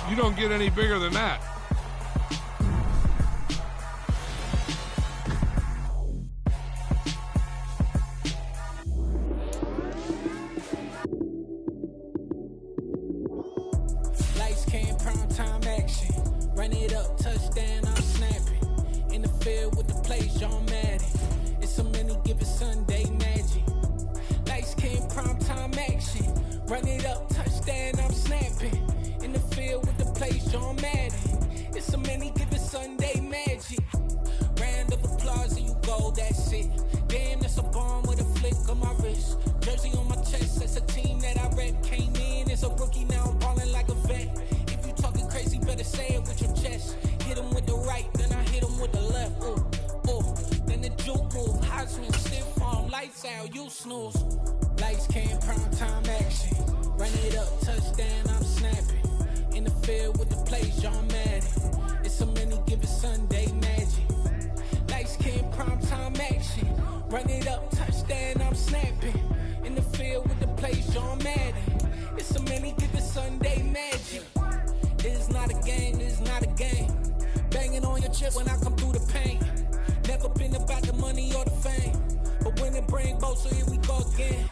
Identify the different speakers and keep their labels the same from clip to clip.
Speaker 1: You don't get any bigger than that.
Speaker 2: Lights, cam, prime time action. Run it up, touchdown, I'm snapping. In the field with the plays, John Madden. It's so many given Sunday magic. Lights, cam, prime time action. Run it up, touchdown, I'm snapping. In the field with the plays, John Madden. It's so many given Sunday magic. Round of applause and you go, that's it. Damn, that's a bomb with a flick on my wrist. Jersey on my chest, that's a team that I rep. Came in as a rookie, now I'm balling like a vet. If you talking crazy, better say it with your chest. Hit him with the right, then I hit him with the left. Ooh, ooh. Then the juke move, Heisman, stiff arm, lights out, you snooze. Lights, cam, prime time action. Run it up, touchdown, I'm snapping. In the field with the plays, John Madden. It's so many given Sunday magic. Lights, cam, prime time action. Run it up, touchdown, I'm snapping. In the field with the plays, John Madden. It's so many given Sunday magic. It is not a game, it is not a game. Banging on your chip when I come through the pain. Never been about the money or the fame. But when it bring both, so here we go again.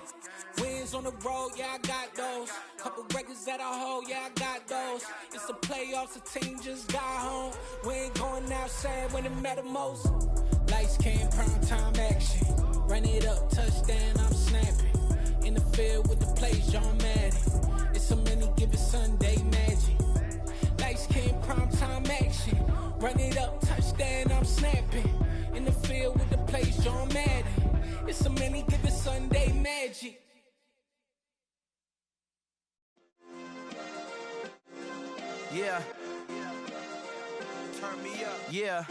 Speaker 2: Wins on the road, yeah, I got those. Couple records that I hold, yeah, I got those. It's the playoffs, the team just got home. We ain't going outside when it matter most. Lights, cam, prime time action. Run it up, touchdown, I'm snapping. In the field with the plays, John Madden. It's so many given Sunday magic. Lights, cam, prime time action. Run it up, touchdown, I'm snapping. In the field with the plays, John Madden. It's so many given Sunday magic.
Speaker 3: Yeah. Turn me up. Yeah.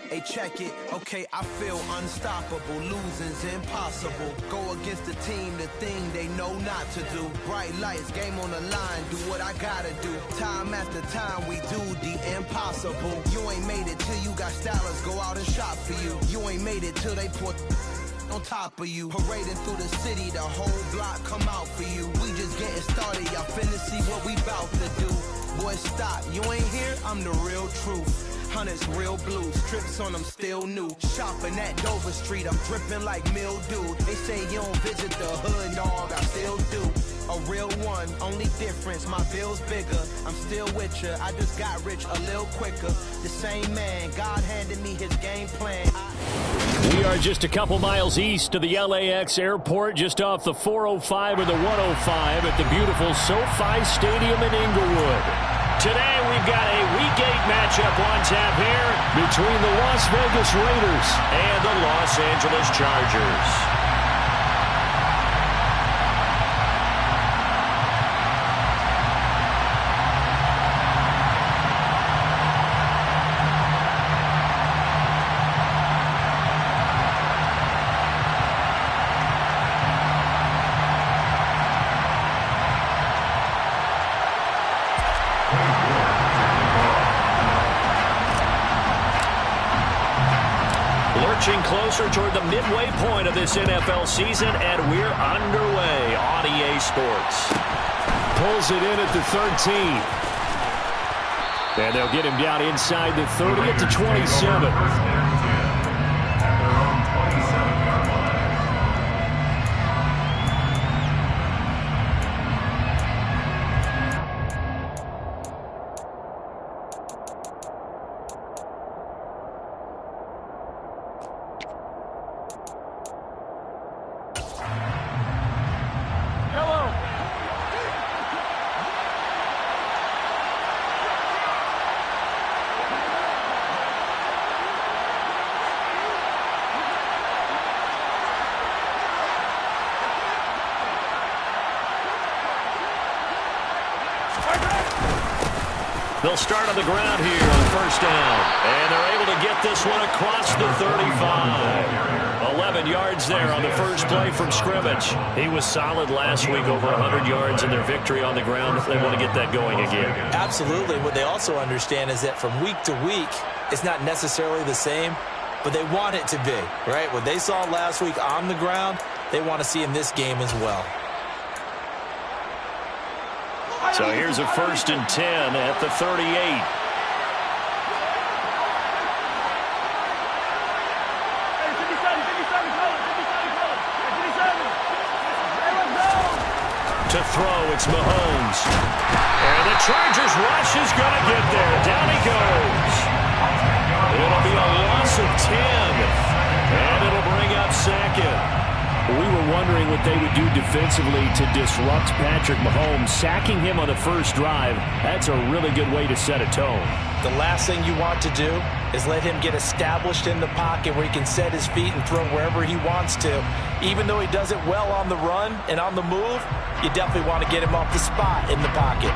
Speaker 3: Hey, check it. Okay, I feel unstoppable. Losing's impossible. Go against the team, the thing they know not to do. Bright lights, game on the line. Do what I gotta do. Time after time, we do the impossible. You ain't made it till you got stylers go out and shop for you. You ain't made it till they put on top of you. Parading through the city, the whole block come out for you. We just getting started, y'all finna see what we bout to do. Boy, stop, you ain't here, I'm the real truth. Hunters, real blues, strips on them still new. Shopping at Dover Street, I'm dripping like mildew. They say you don't visit the hood, dog, I still do. A real one, only difference, my bill's bigger. I'm still with ya, I just got rich a little quicker. The same man, God handed me his game plan.
Speaker 4: We are just a couple miles east of the LAX airport, just off the 405 or the 105 at the beautiful SoFi Stadium in Inglewood. Today we've got a Week 8 matchup on tap here between the Las Vegas Raiders and the Los Angeles Chargers. Closer toward the midway point of this NFL season, and we're underway on EA Sports.
Speaker 5: Pulls it in at the 13.
Speaker 4: And they'll get him down inside the 30 at the 27. They'll start on the ground here on first down. And they're able to get this one across the 35. 11 yards there on the first play from scrimmage. He was solid last week, over 100 yards in their victory on the ground. They want to get that going again.
Speaker 6: Absolutely. What they also understand is that from week to week, it's not necessarily the same, but they want it to be, right? What they saw last week on the ground, they want to see in this game as well.
Speaker 4: So here's a 1st and 10 at the 38. To throw, it's Mahomes. And the Chargers rush is going to get there. Down he goes. It'll be a loss of 10. And it'll bring up 2nd. We were wondering what they would do defensively to disrupt Patrick Mahomes. Sacking him on the first drive, that's a really good way to set a tone.
Speaker 6: The last thing you want to do is let him get established in the pocket where he can set his feet and throw wherever he wants to. Even though he does it well on the run and on the move, you definitely want to get him off the spot in the pocket.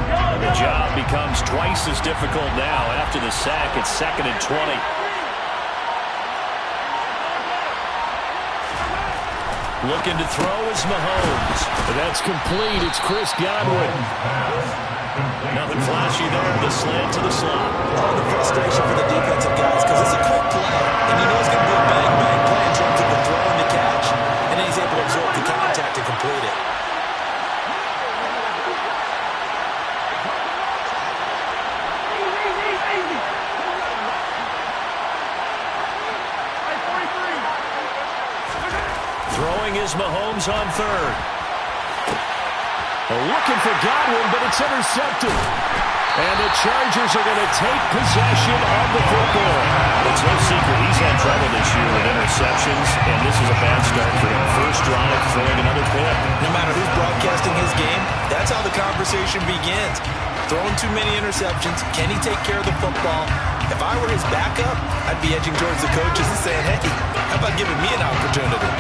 Speaker 4: And the job becomes twice as difficult now. After the sack, it's 2nd and 20. Looking to throw is Mahomes. That's complete. It's Chris Godwin. Nothing flashy there. The slant to the slot.
Speaker 6: Oh, the frustration for the defensive guys because it's a quick play, and you know it's going to be a bang-bang play in terms of the throw and the catch, and then he's able to absorb the contact to complete it.
Speaker 4: Throwing is Mahomes on 3rd. Looking for Godwin, but it's intercepted. And the Chargers are going to take possession of the football. It's no secret he's had trouble this year with interceptions, and this is a bad start for him. First drive, throwing another pick.
Speaker 6: No matter who's broadcasting his game, that's how the conversation begins. Throwing too many interceptions, can he take care of the football? If I were his backup, I'd be edging towards the coaches and saying, hey, how about giving me an opportunity?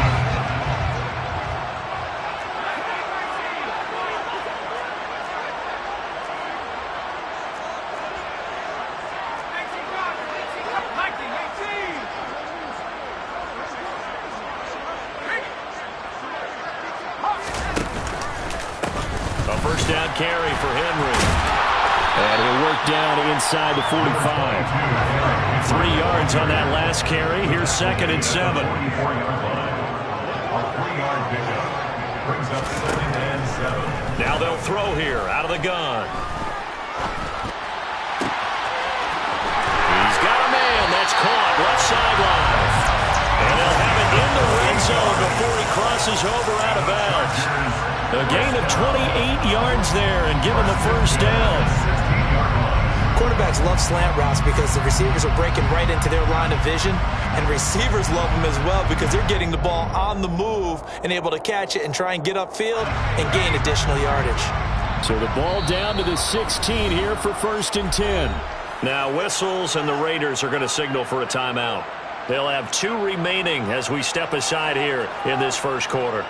Speaker 4: First down carry for Henry. And he'll work down inside the 45. 3 yards on that last carry. Here's 2nd and 7. Now they'll throw here out of the gun. He's got a man. That's caught. Left sideline. And they'll have it in the red zone before he crosses over out of bounds. A gain of 28 yards there and give him the first down.
Speaker 6: Quarterbacks love slant routes because the receivers are breaking right into their line of vision, and receivers love them as well because they're getting the ball on the move and able to catch it and try and get upfield and gain additional yardage.
Speaker 4: So the ball down to the 16 here for 1st and 10. Now whistles, and the Raiders are going to signal for a timeout. They'll have 2 remaining as we step aside here in this first quarter.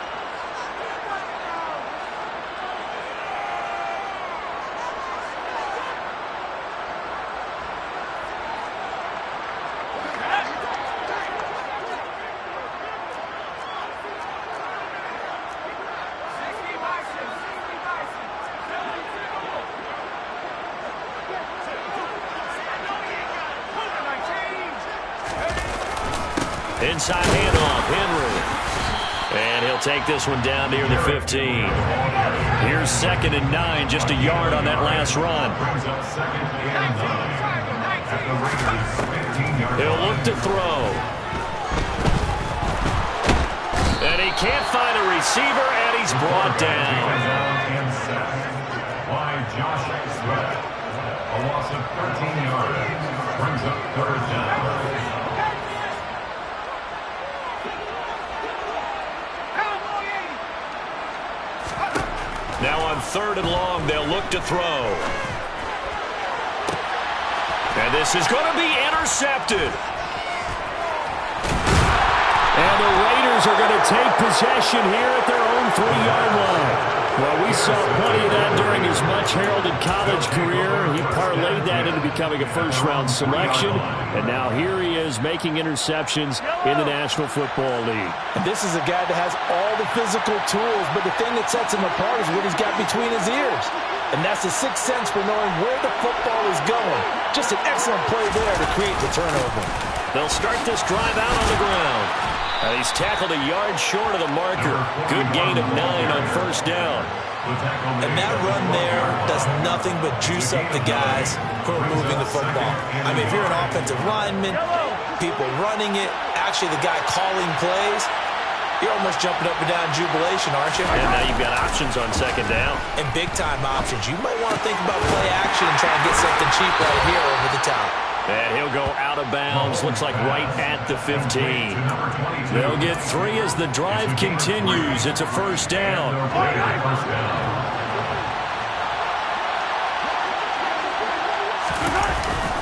Speaker 4: Inside handoff, Henry. And he'll take this one down near the 15. Here's 2nd and 9, just a yard on that last run. He'll look to throw. And he can't find a receiver, and he's brought down.
Speaker 1: By Josh Sweat. A loss of 13 yards. Brings up 3rd down.
Speaker 4: Now on 3rd and long, they'll look to throw. And this is going to be intercepted. And the Raiders are going to take possession here at their own 3-yard line. Well, we saw plenty of that during his much-heralded college career. He parlayed that into becoming a first-round selection. And now here he is making interceptions in the National Football League.
Speaker 6: And this is a guy that has all the physical tools, but the thing that sets him apart is what he's got between his ears. And that's the sixth sense for knowing where the football is going. Just an excellent play there to create the turnover.
Speaker 4: They'll start this drive out on the ground. He's tackled a yard short of the marker. Good gain of 9 on first down.
Speaker 6: And that run there does nothing but juice up the guys who are moving the football. I mean, if you're an offensive lineman, people running it, actually the guy calling plays, you're almost jumping up and down in jubilation, aren't you?
Speaker 4: And now you've got options on second down.
Speaker 6: And big-time options. You might want to think about play action and try and get something cheap right here over the top.
Speaker 4: And he'll go out of bounds. Looks like right at the 15. They'll get 3 as the drive continues. It's a first down.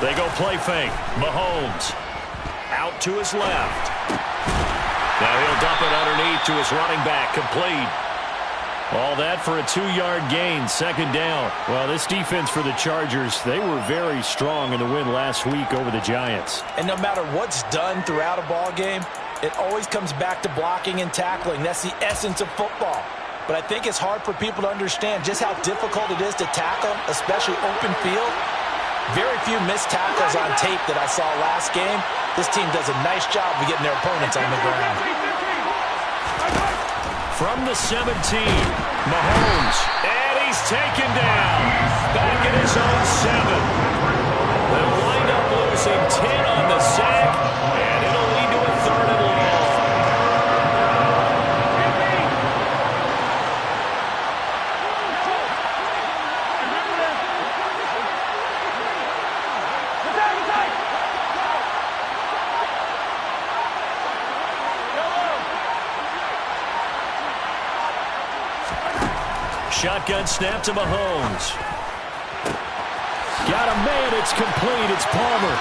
Speaker 4: They go play fake. Mahomes out to his left. Now he'll dump it underneath to his running back. Complete. All that for a 2-yard gain, second down. Well, this defense for the Chargers, they were very strong in the win last week over the Giants.
Speaker 6: And no matter what's done throughout a ball game, it always comes back to blocking and tackling. That's the essence of football. But I think it's hard for people to understand just how difficult it is to tackle, especially open field. Very few missed tackles on tape that I saw last game. This team does a nice job of getting their opponents on the ground.
Speaker 4: From the 17, Mahomes, and he's taken down. Back at his own 7. They'll wind up losing 10 on the sack, and it'll lead to a 3rd and long. Shotgun snap to Mahomes. Got a man. It's complete. It's Palmer.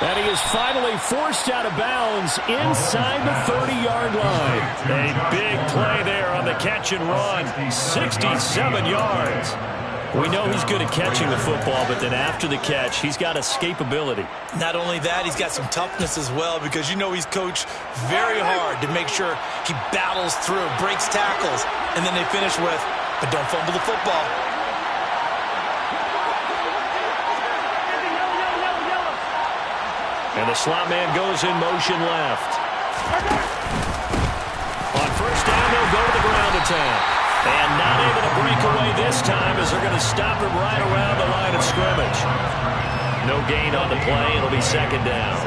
Speaker 4: And he is finally forced out of bounds inside the 30-yard line. A big play there on the catch and run. 67 yards. We know he's good at catching the football, but then after the catch, he's got escapability.
Speaker 6: Not only that, he's got some toughness as well, because you know he's coached very hard to make sure he battles through, breaks tackles, and then they finish with, but don't fumble the football.
Speaker 4: And the slot man goes in motion left. On first down, they'll go to the ground attack. And not able to break away this time as they're going to stop him right around the line of scrimmage. No gain on the play. It'll be second down.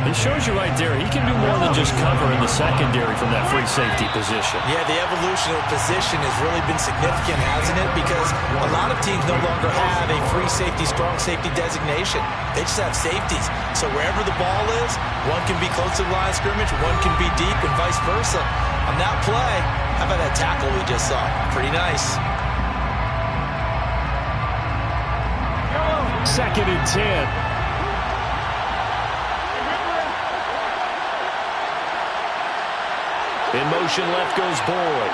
Speaker 4: It shows you right there, he can do more than just cover in the secondary from that free safety position.
Speaker 6: Yeah, the evolution of position has really been significant, hasn't it? Because a lot of teams no longer have a free safety, strong safety designation. They just have safeties. So wherever the ball is, one can be close to the line of scrimmage, one can be deep, and vice versa. On that play, how about that tackle we just saw? Pretty nice.
Speaker 4: 2nd and 10. In motion, left goes Boyd.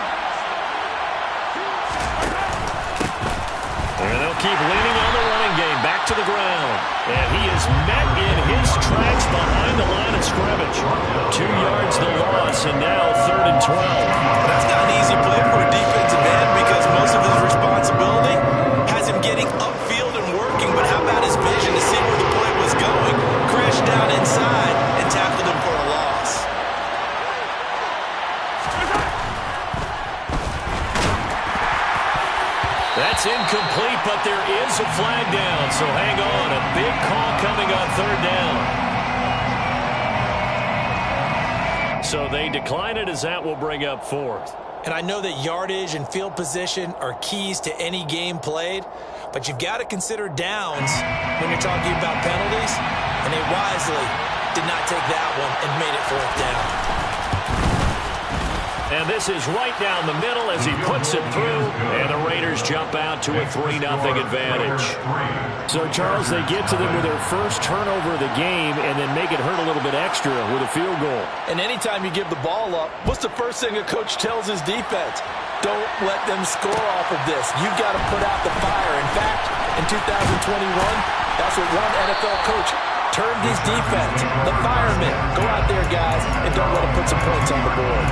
Speaker 4: And they'll keep leaning on the running game. Back to the ground. And he is met in his tracks behind the line of scrimmage. 2 yards the loss, and now 3rd and 12.
Speaker 6: That's not an easy play for a defensive end, because most of his responsibility has him getting upfield and working. But how about his vision to see where the play was going? Crashed down inside and tackled him for a loss.
Speaker 4: That's incomplete, but there is a flag down, so hang on. A big call coming on 3rd down. So they decline it, as that will bring up 4th.
Speaker 6: And I know that yardage and field position are keys to any game played, but you've got to consider downs when you're talking about penalties, and they wisely did not take that one and made it 4th down.
Speaker 4: And this is right down the middle as he puts it through, and the Raiders jump out to a 3-0 advantage. So, Charles, they get to them with their first turnover of the game and then make it hurt a little bit extra with a field goal.
Speaker 6: And anytime you give the ball up, what's the first thing a coach tells his defense? Don't let them score off of this. You've got to put out the fire. In fact, in 2021, that's what one NFL coach termed his defense. The firemen. Go out there, guys, and don't let them put some points on the board.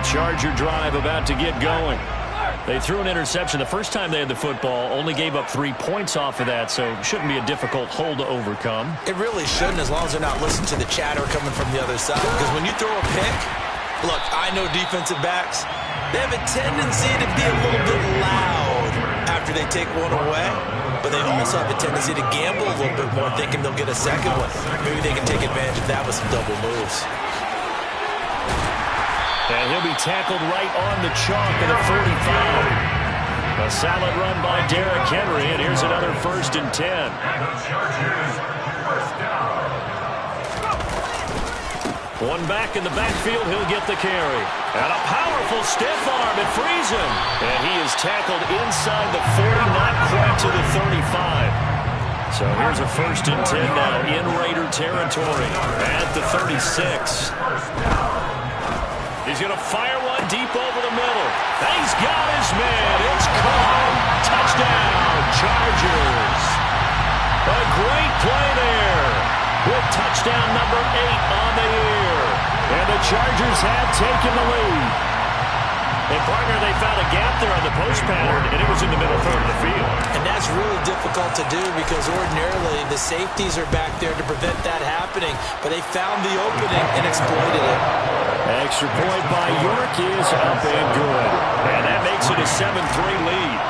Speaker 4: Charger drive about to get going. They threw an interception the first time they had the football, only gave up 3 points off of that, so it shouldn't be a difficult hole to overcome.
Speaker 6: It really shouldn't, as long as they're not listening to the chatter coming from the other side. Because when you throw a pick, look, I know defensive backs, they have a tendency to be a little bit loud after they take one away, but they also have a tendency to gamble a little bit more, thinking they'll get a second one. Maybe they can take advantage of that with some double moves.
Speaker 4: And he'll be tackled right on the chalk of the 45. A solid run by Derrick Henry, and here's another 1st and 10. One back in the backfield, he'll get the carry. And a powerful stiff arm, it frees him. And he is tackled inside the 40, not quite to the 35. So here's a 1st and 10 now in Raider territory at the 36. He's going to fire one deep over the middle. He's got his man. It's caught. Touchdown, Chargers. A great play there with touchdown number 8 on the year. And the Chargers have taken the lead. And, partner, they found a gap there on the post pattern, and it was in the middle third of the field.
Speaker 6: And that's really difficult to do because ordinarily the safeties are back there to prevent that happening. But they found the opening and exploited it.
Speaker 4: Extra point by York is up and good. And that makes it a 7-3 lead.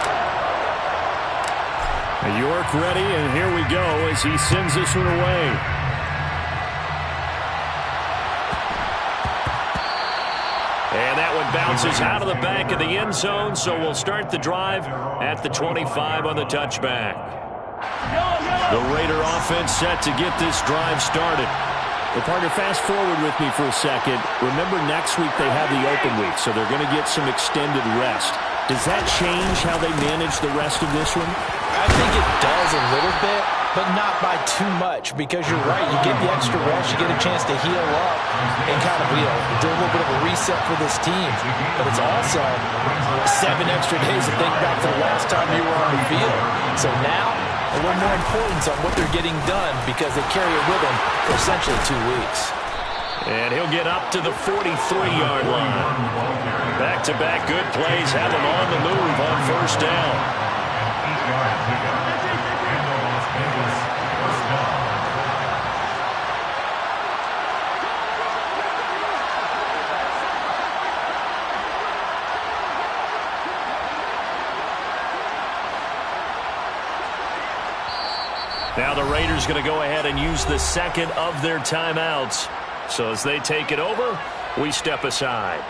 Speaker 4: York ready, and here we go as he sends this one away. And that one bounces out of the back of the end zone, so we'll start the drive at the 25 on the touchback. The Raider offense set to get this drive started. Well, partner, fast forward with me for a second. Remember, next week they have the open week, so they're going to get some extended rest. Does that change how they manage the rest of this one?
Speaker 6: I think it does a little bit, but not by too much, because you're right. You get the extra rest, you get a chance to heal up and kind of, do a little bit of a reset for this team. But it's also 7 extra days to think back to the last time you were on the field. So now, a little more importance on what they're getting done because they carry it with them for essentially 2 weeks.
Speaker 4: And he'll get up to the 43-yard line. Back-to-back good plays have him on the move on 1st down. Now the Raiders going to go ahead and use the second of their timeouts. So as they take it over, we step aside.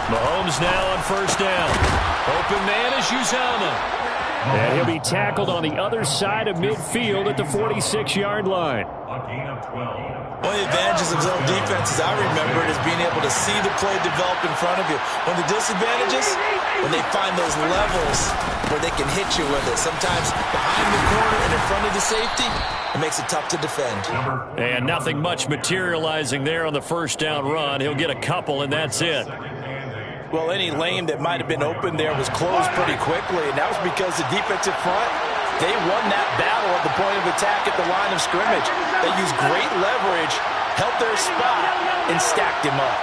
Speaker 4: Mahomes now on 1st down. Open man is Uzomah. And he'll be tackled on the other side of midfield at the 46-yard line.
Speaker 6: One of the advantages of zone defense, as I remember it, is being able to see the play develop in front of you. One of the disadvantages, when they find those levels where they can hit you with it. Sometimes behind the corner and in front of the safety, it makes it tough to defend.
Speaker 4: And nothing much materializing there on the 1st down run. He'll get a couple, and that's it.
Speaker 6: Well, any lane that might have been open there was closed pretty quickly, and that was because the defensive front, they won that battle at the point of attack at the line of scrimmage. They used great leverage, held their spot, and stacked him up.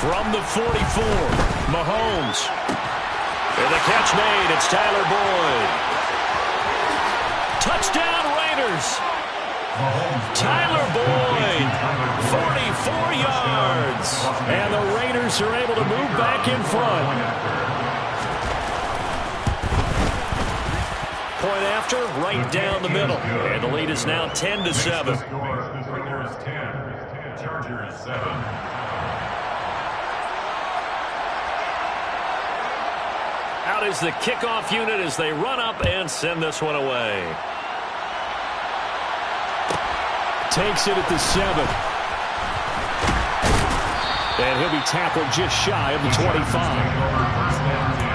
Speaker 4: From the 44, Mahomes. And the catch made, it's Tyler Boyd. Touchdown Raiders. Tyler Boyd, 44 yards. And the Raiders are able to move back in front. Point after, right down the middle. And the lead is now 10-7.
Speaker 1: Raiders 10, Chargers 7.
Speaker 4: Out is the kickoff unit as they run up and send this one away. Takes it at the 7. And he'll be tackled just shy of the 25.
Speaker 1: First down 10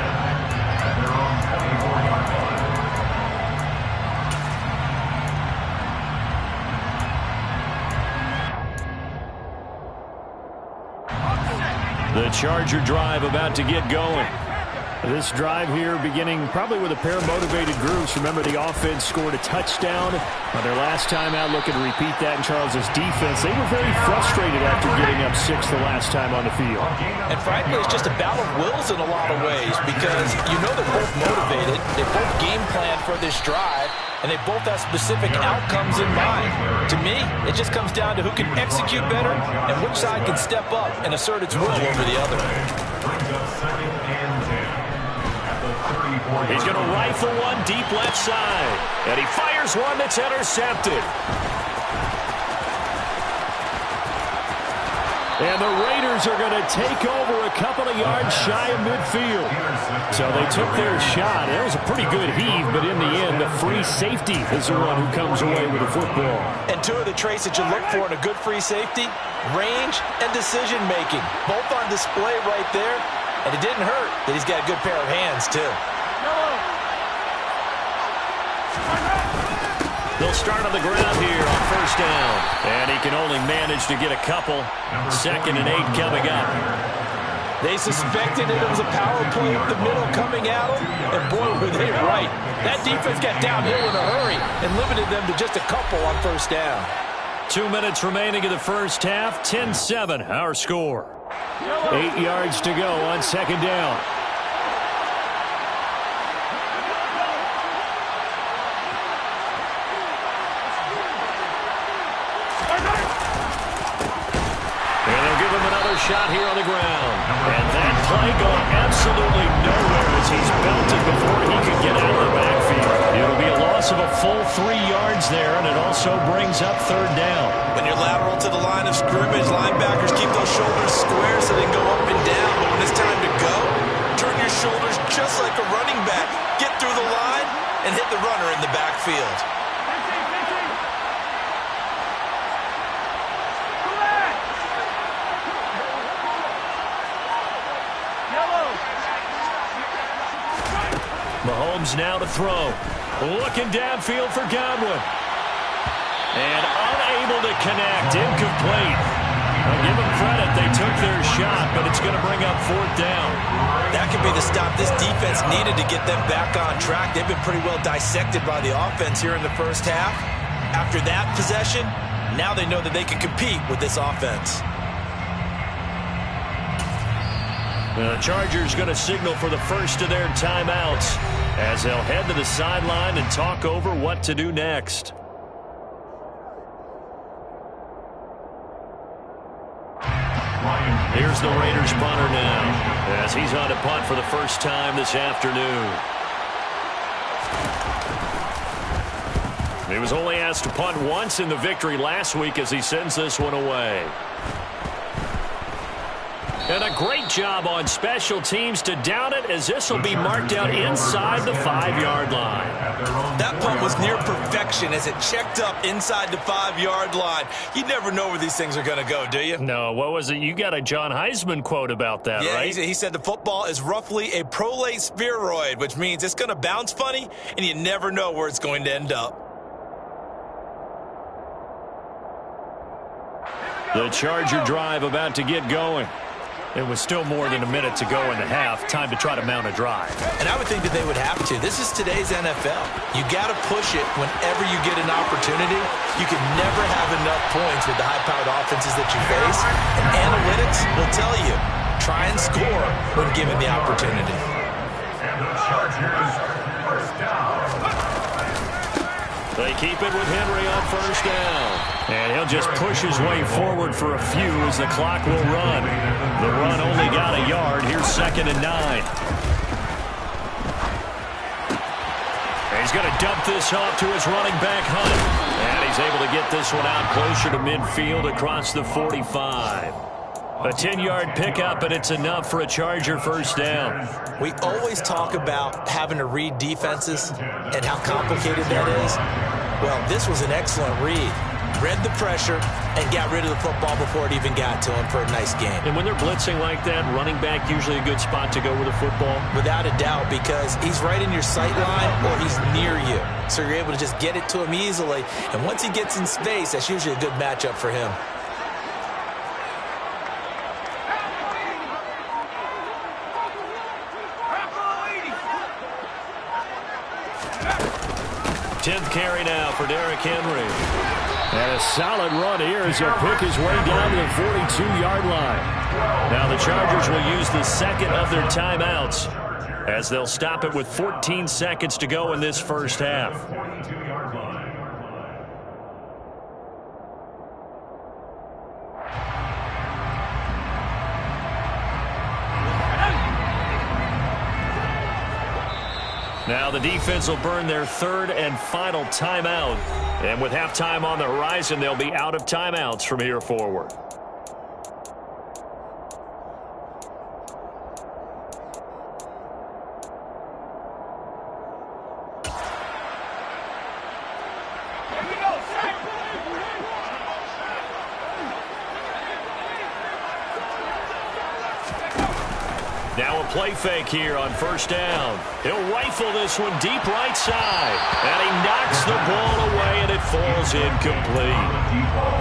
Speaker 1: at their own 24-yard line.
Speaker 4: The Charger drive about to get going. This drive here beginning probably with a pair of motivated groups. Remember, the offense scored a touchdown on their last time out. Looking to repeat that in Charles's defense. They were very frustrated after getting up 6 the last time on the field.
Speaker 6: And frankly, it's just a battle of wills in a lot of ways because you know they're both motivated. They both game plan for this drive, and they both have specific outcomes in mind. To me, it just comes down to who can execute better and which side can step up and assert its will over the other.
Speaker 1: Brings up 2nd and 10.
Speaker 4: He's going to rifle one deep left side. And he fires one that's intercepted. And the Raiders are going to take over a couple of yards shy of midfield. So they took their shot. It was a pretty good heave, but in the end, the free safety is the one who comes away with the football.
Speaker 6: And two of the traits that you look for in a good free safety, range and decision-making. Both on display right there. And it didn't hurt that he's got a good pair of hands, too.
Speaker 4: They'll start on the ground here on first down. And he can only manage to get a couple. 2nd and 8 coming up.
Speaker 6: They suspected it was a power play up the middle coming at them. And boy, were they right. That defense got downhill in a hurry and limited them to just a couple on first down.
Speaker 4: 2 minutes remaining in the first half. 10-7, our score. 8 yards to go on 2nd down. And they'll give him another shot here on the ground. And that play going absolutely nowhere as he's belted before he could get out of the backfield. It'll be a loss of a full 3 yards there, and it also brings up 3rd down.
Speaker 6: When you're lateral to the line of scrimmage, linebackers keep those shoulders square so they can go up and down. But when it's time to go, turn your shoulders just like a running back. Get through the line and hit the runner in the backfield.
Speaker 4: Mahomes now to throw. Looking downfield for Godwin. And unable to connect. Incomplete. I'll give them credit. They took their shot, but it's going to bring up 4th down.
Speaker 6: That could be the stop this defense needed to get them back on track. They've been pretty well dissected by the offense here in the first half. After that possession, now they know that they can compete with this offense.
Speaker 4: The Chargers going to signal for the first of their timeouts as they'll head to the sideline and talk over what to do next. Here's the Raiders punter now as he's on to punt for the first time this afternoon. He was only asked to punt once in the victory last week as he sends this one away. And a great job on special teams to down it as this will be marked out inside the 5-yard line.
Speaker 6: That punt was near perfection as it checked up inside the 5-yard line. You never know where these things are going to go, do you?
Speaker 4: No, what was it? You got a John Heisman quote about that, right?
Speaker 6: Yeah, he said the football is roughly a prolate spheroid, which means it's going to bounce funny, and you never know where it's going to end up.
Speaker 4: The Charger drive about to get going. It was still more than a minute to go in the half. Time to try to mount a drive.
Speaker 6: And I would think that they would have to. This is today's NFL. You got to push it whenever you get an opportunity. You can never have enough points with the high-powered offenses that you face. And analytics will tell you, try and score when given the opportunity.
Speaker 1: And the Chargers, first down.
Speaker 4: They keep it with Henry on first down. And he'll just push his way forward for a few as the clock will run. The run only got a yard. Here's 2nd and 9. And he's going to dump this off to his running back, Hunt. And he's able to get this one out closer to midfield across the 45. A 10-yard pickup, and it's enough for a Charger first down.
Speaker 6: We always talk about having to read defenses and how complicated that is. Well, this was an excellent read. read the pressure and got rid of the football before it even got to him for a nice game.
Speaker 4: And when they're blitzing like that, running back usually a good spot to go with a football?
Speaker 6: Without a doubt, because he's right in your sight line or he's near you. So you're able to just get it to him easily. And once he gets in space, that's usually a good matchup for him.
Speaker 4: 10th carry now for Derrick Henry. And a solid run here as he'll pick his way down to the 42-yard line. Now the Chargers will use the second of their timeouts as they'll stop it with 14 seconds to go in this first half. Now the defense will burn their third and final timeout. And with halftime on the horizon, they'll be out of timeouts from here forward. Now a play fake here on first down. He'll rifle this one deep right side. And he knocks the ball away, and it falls incomplete.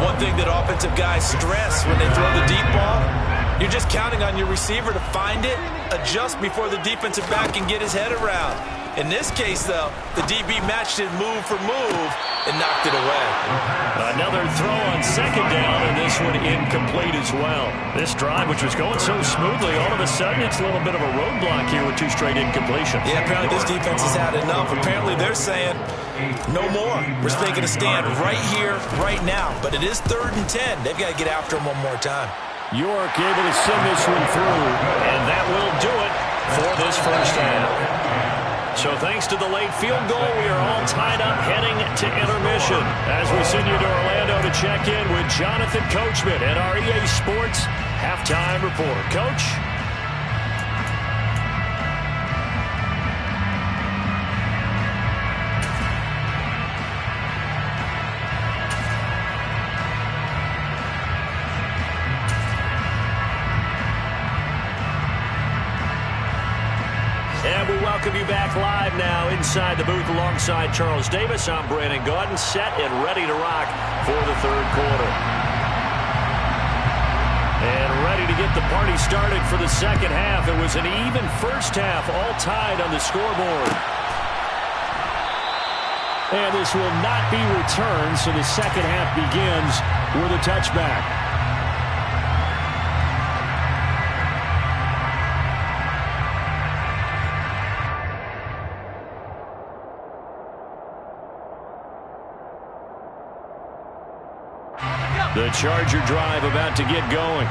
Speaker 6: One thing that offensive guys stress when they throw the deep ball, you're just counting on your receiver to find it, adjust before the defensive back can get his head around. In this case, though, the DB matched it move for move and knocked it away.
Speaker 4: Another throw on second down, and this one incomplete as well. This drive, which was going so smoothly, all of a sudden it's a little bit of a roadblock here with two straight incompletions.
Speaker 6: Yeah, apparently this defense has had enough. Apparently they're saying, no more. We're making a stand right here, right now. But it is 3rd and 10. They've got to get after him one more time.
Speaker 4: York able to send this one through, and that will do it for this first half. So thanks to the late field goal, we are all tied up heading to intermission as we send you to Orlando to check in with Jonathan Coachman at our EA Sports Halftime Report. Coach? And we welcome you back live now inside the booth alongside Charles Davis. I'm Brandon Gaudin, set and ready to rock for the third quarter. And ready to get the party started for the second half. It was an even first half, all tied on the scoreboard. And this will not be returned, so the second half begins with a touchback. The Charger drive about to get going.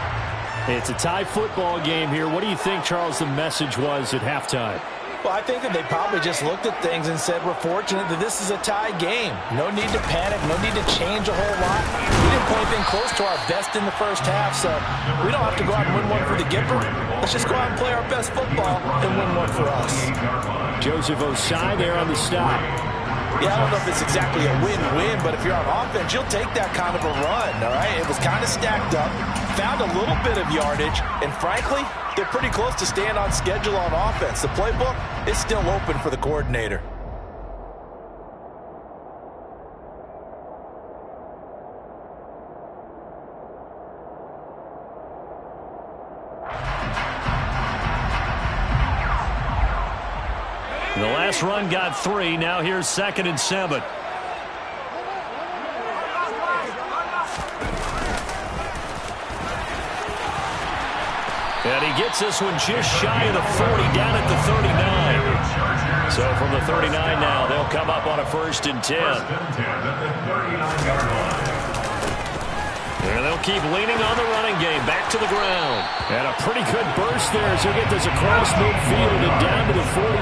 Speaker 4: It's a tie football game here. What do you think, Charles, the message was at halftime?
Speaker 6: Well, I think that they probably just looked at things and said, we're fortunate that this is a tie game. No need to panic. No need to change a whole lot. We didn't play anything close to our best in the first half, so we don't have to go out and win one for the Gipper. Let's just go out and play our best football and win one for us.
Speaker 4: Joseph Osai there on the stop.
Speaker 6: Yeah, I don't know if it's exactly a win-win, but if you're on offense, you'll take that kind of a run, all right? It was kind of stacked up, found a little bit of yardage, and frankly, they're pretty close to staying on schedule on offense. The playbook is still open for the coordinator.
Speaker 4: The last run got 3. Now here's 2nd and 7. And he gets this one just shy of the 40, down at the 39. So from the 39 now, they'll come up on a 1st and 10. And they'll keep leaning on the running game. Back to the ground. And a pretty good burst there as he'll get this across midfield and down to the 46.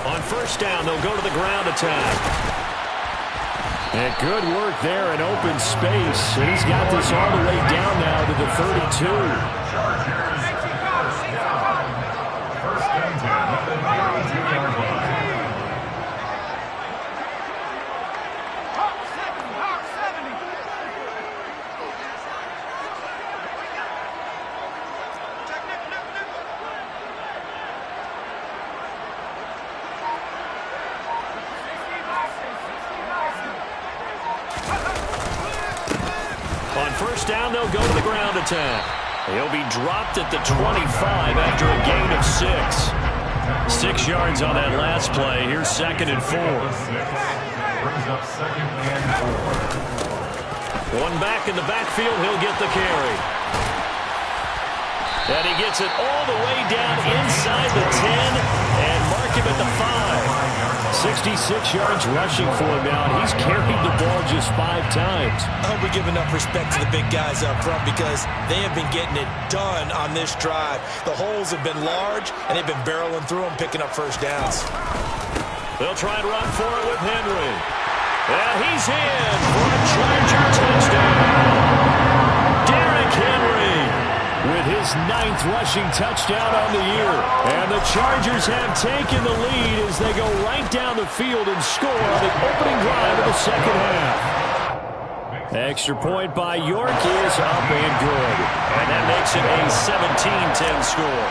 Speaker 4: On first down, they'll go to the ground attack. And good work there in open space. And he's got this all the way down now to the 32. On first down, they'll go to the ground attack. He'll be dropped at the 25 after a gain of 6. 6 yards on that last play. Here's 2nd and 4.
Speaker 1: Brings up 2nd and 4.
Speaker 4: One back in the backfield. He'll get the carry. And he gets it all the way down inside the 10 and mark him at the 5. 66 yards rushing for him now. He's carried the ball just 5 times.
Speaker 6: I hope we give enough respect to the big guys up front because they have been getting it done on this drive. The holes have been large, and they've been barreling through them, picking up first downs.
Speaker 4: They'll try and run for it with Henry. And he's in for a Charger touchdown. Derrick Henry with his 9th rushing touchdown on the year. And the Chargers have taken the lead as they go right down the field and score on the opening drive of the second half. Extra point by York is up and good. And that makes it a 17-10 score.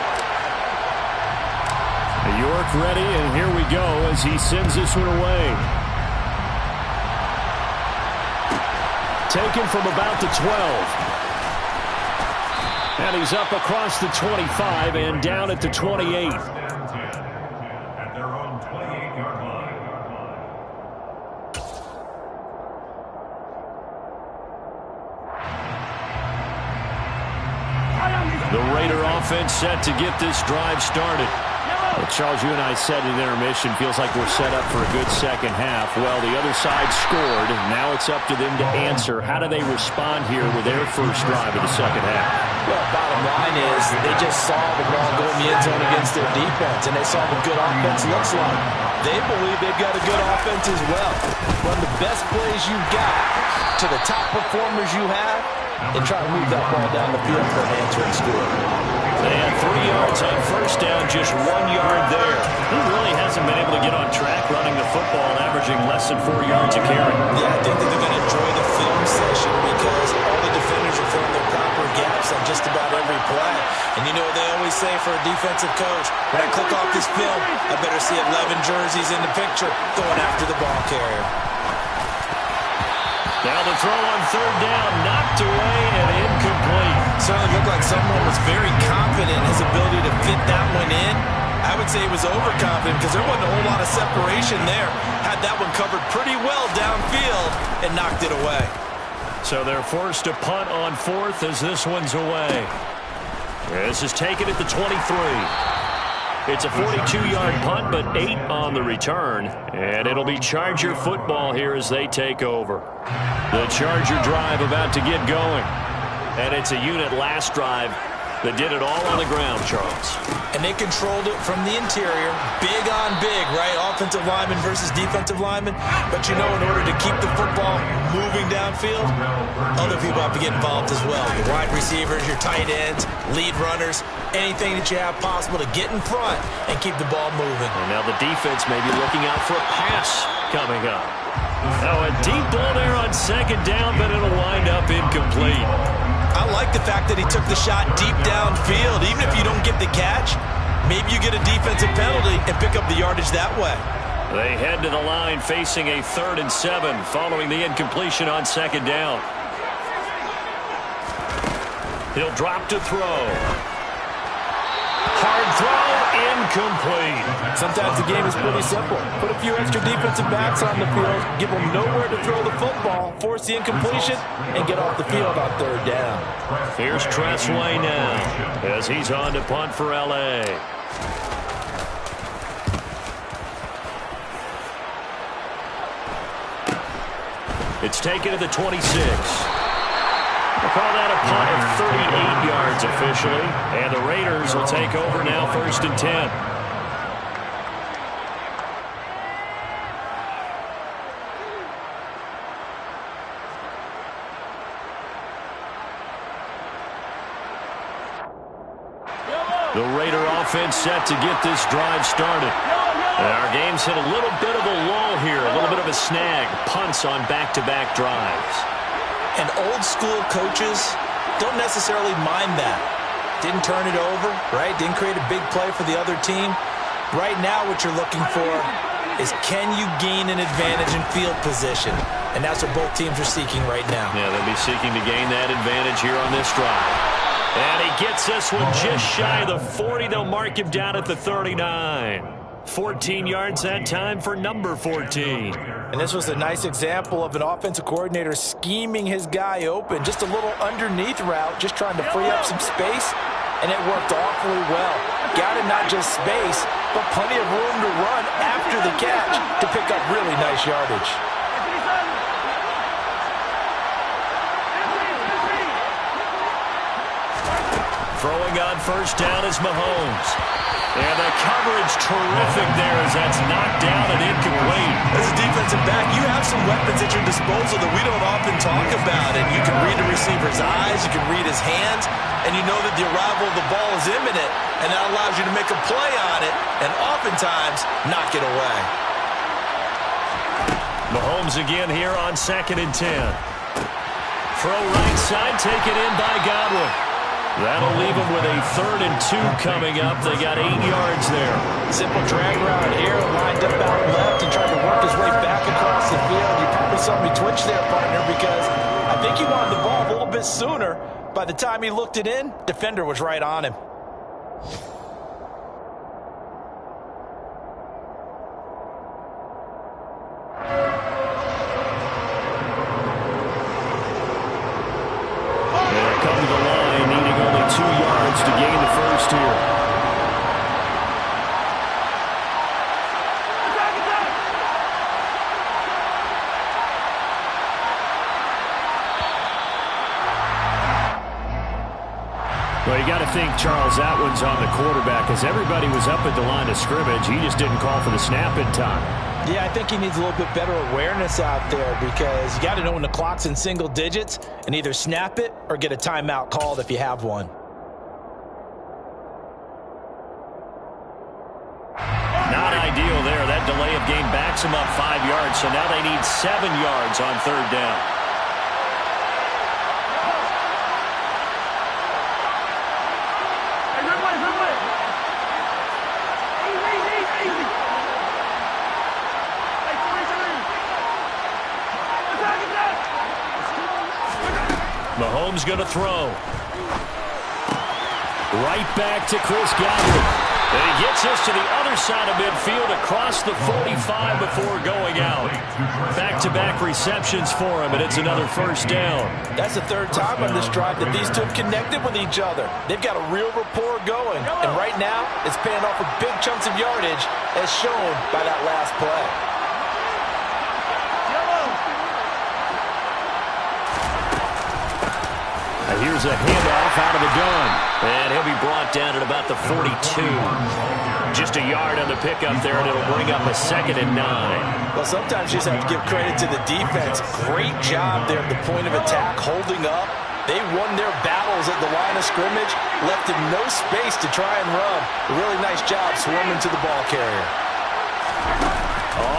Speaker 4: York ready, and here we go as he sends this one away. Taken from about the 12. And he's up across the 25 and down at the 28.
Speaker 1: At their own 28-yard line.
Speaker 4: The Raider offense set to get this drive started. Well, Charles, you and I said in intermission, feels like we're set up for a good second half. Well, the other side scored. Now it's up to them to answer. How do they respond here with their first drive of the second half?
Speaker 6: Well, bottom line is they just saw the ball go in the end zone against their defense, and they saw what good offense looks like. They believe they've got a good offense as well. Run the best plays you've got to the top performers you have, and try to move that ball down the field for an answering score.
Speaker 4: They had 3 yards on first down, just 1 yard there. He really hasn't been able to get on track running the football, averaging less than 4 yards a carry.
Speaker 6: Yeah, I think that they're going to enjoy the film session because all the defenders are filling their proper gaps on just about every play. And you know what they always say for a defensive coach? When I click off this film, I better see 11 jerseys in the picture going after the ball carrier.
Speaker 4: Now the throw on third down, knocked away and incomplete.
Speaker 6: Certainly looked like someone was very confident in his ability to fit that one in. I would say he was overconfident because there wasn't a whole lot of separation there. Had that one covered pretty well downfield and knocked it away.
Speaker 4: So they're forced to punt on 4th as this one's away. This is taken at the 23. It's a 42-yard punt, but 8 on the return. And it'll be Charger football here as they take over. The Charger drive about to get going. And it's a unit last drive that did it all on the ground, Charles.
Speaker 6: And they controlled it from the interior. Big on big, right? Offensive lineman versus defensive lineman. But you know, in order to keep the football moving downfield, other people have to get involved as well. Your wide receivers, your tight ends, lead runners, anything that you have possible to get in front and keep the ball moving.
Speaker 4: And now the defense may be looking out for a pass coming up. Now a deep ball there on second down, but it'll wind up incomplete.
Speaker 6: I like the fact that he took the shot deep downfield. Even if you don't get the catch, maybe you get a defensive penalty and pick up the yardage that way.
Speaker 4: They head to the line facing a 3rd and 7 following the incompletion on second down. He'll drop to throw. Hard throw, incomplete.
Speaker 6: Sometimes the game is pretty simple. Put a few extra defensive backs on the field, give them nowhere to throw the football, force the incompletion, and get off the field on third down.
Speaker 4: Here's Tressway now as he's on to punt for L.A. It's taken to the 26. We'll call that a punt of 38 yards officially. And the Raiders will take over now 1st and 10. The Raider offense set to get this drive started. And our game's hit a little bit of a lull here, a little bit of a snag. Punts on back-to-back drives.
Speaker 6: And old-school coaches don't necessarily mind that. Didn't turn it over, right? Didn't create a big play for the other team. Right now what you're looking for is can you gain an advantage in field position? and that's what both teams are seeking right now.
Speaker 4: Yeah, they'll be seeking to gain that advantage here on this drive. And he gets this one just shy of the 40. They'll mark him down at the 39. 14 yards that time for number 14.
Speaker 6: And this was a nice example of an offensive coordinator scheming his guy open. Just a little underneath route, just trying to free up some space, and it worked awfully well. Got him not just space, but plenty of room to run after the catch to pick up really nice yardage.
Speaker 4: Throwing on first down is Mahomes. And the coverage terrific there as that's knocked down and incomplete.
Speaker 6: As a defensive back, you have some weapons at your disposal that we don't often talk about. And you can read the receiver's eyes, you can read his hands, and you know that the arrival of the ball is imminent. And that allows you to make a play on it and oftentimes knock it away.
Speaker 4: Mahomes again here on 2nd and 10. Throw right side, taken in by Godwin. That'll leave them with a 3rd and 2 coming up. They got 8 yards there.
Speaker 6: Simple drag route here, lined up out left and tried to work his way back across the field. You probably saw me twitch there, partner, because I think he wanted the ball a little bit sooner. By the time he looked it in, defender was right on him.
Speaker 4: To gain the first here. Well, you got to think, Charles, that one's on the quarterback as everybody was up at the line of scrimmage. He just didn't call for the snap in time.
Speaker 6: Yeah, I think he needs a little bit better awareness out there because you got to know when the clock's in single digits and either snap it or get a timeout called if you have one.
Speaker 4: Not ideal there. That delay of game backs them up 5 yards, so now they need 7 yards on 3rd down. Mahomes going to throw. Right back to Chris Godwin. And he gets us to the other side of midfield across the 45 before going out. Back-to-back receptions for him, and it's another 1st down.
Speaker 6: That's the 3rd time on this drive that these two have connected with each other. They've got a real rapport going, and right now it's paying off with big chunks of yardage as shown by that last play.
Speaker 4: Here's a handoff out of the gun. And he'll be brought down at about the 42. Just a yard on the pickup there, and it'll bring up a 2nd and 9.
Speaker 6: Well, sometimes you just have to give credit to the defense. Great job there at the point of attack, holding up. They won their battles at the line of scrimmage, left him no space to try and run. A really nice job swarming to the ball carrier.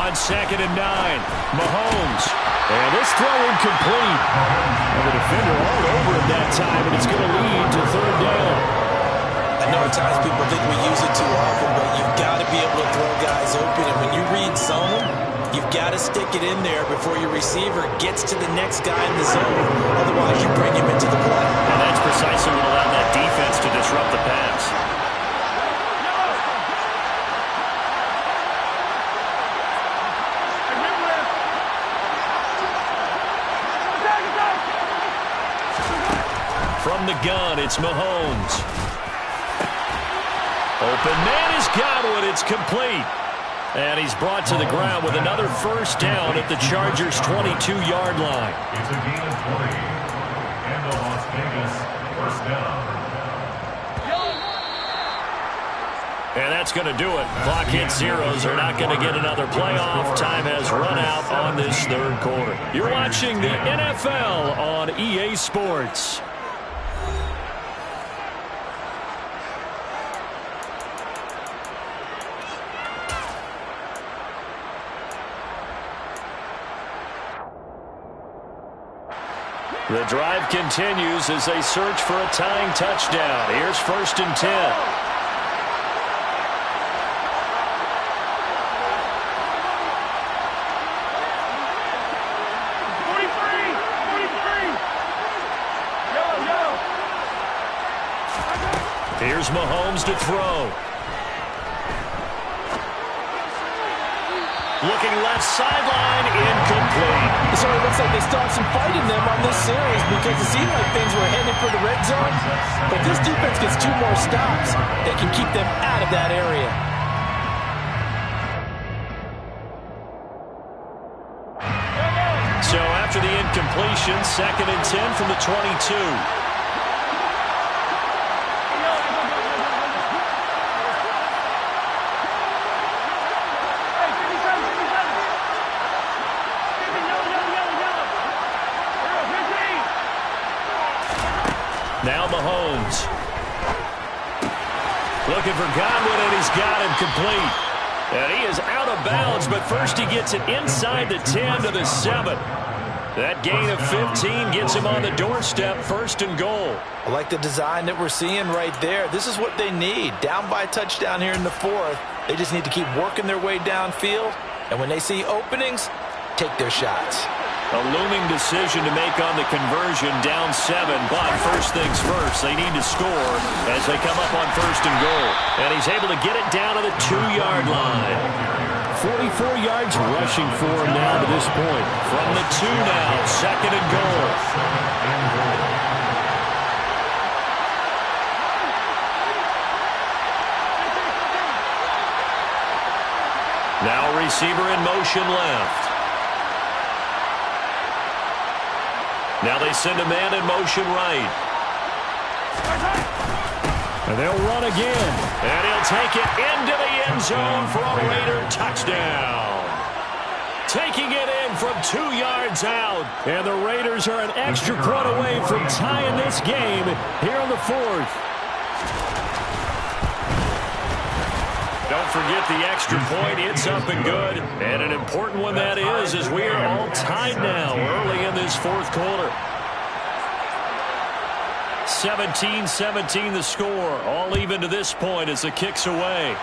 Speaker 4: On 2nd and 9, Mahomes. And this throw incomplete. And the defender all over him that time, and it's going to lead to 3rd down.
Speaker 6: I know at times people think we use it too often, but you've got to be able to throw guys open. And when you read zone, you've got to stick it in there before your receiver gets to the next guy in the zone. Otherwise, you bring him into the play.
Speaker 4: And that's precisely what allowed that defense to disrupt the pass. From the gun, it's Mahomes. Open man is Godwin. It's complete. And he's brought to the ground with another 1st down at the Chargers' 22-yard line.
Speaker 1: It's a gain of 20. And the Las Vegas 1st down.
Speaker 4: And that's going to do it. Clock hits zeros. They're not going to get another playoff. Time has run out on this 3rd quarter. You're watching the NFL on EA Sports. The drive continues as they search for a tying touchdown. Here's 1st and 10. Here's Mahomes to throw. Looking left sideline, incomplete.
Speaker 6: So it looks like they still have some fight in them on this series because it seemed like things were headed for the red zone. But this defense gets 2 more stops that can keep them out of that area.
Speaker 4: So after the incompletion, 2nd and 10 from the 22. Now Mahomes. Looking for Godwin, and he's got him complete. And he is out of bounds, but first he gets it inside the 10 to the 7. That gain of 15 gets him on the doorstep, 1st and goal.
Speaker 6: I like the design that we're seeing right there. This is what they need. Down by a touchdown here in the 4th. They just need to keep working their way downfield. And when they see openings, take their shots.
Speaker 4: A looming decision to make on the conversion, down 7, but first things first, they need to score as they come up on 1st and goal. And he's able to get it down to the 2-yard line. 44 yards rushing for him now to this point. From the 2 now, 2nd and goal. Now receiver in motion left. Now they send a man in motion right. And they'll run again. And he'll take it into the end zone for a Raider touchdown. Taking it in from 2 yards out. And the Raiders are an extra point away from tying this game here in the 4th. Don't forget the extra point. It's up and good. And an important one that is, as we are all tied now early in this 4th quarter. 17-17 the score. All even to this point as the kick's away.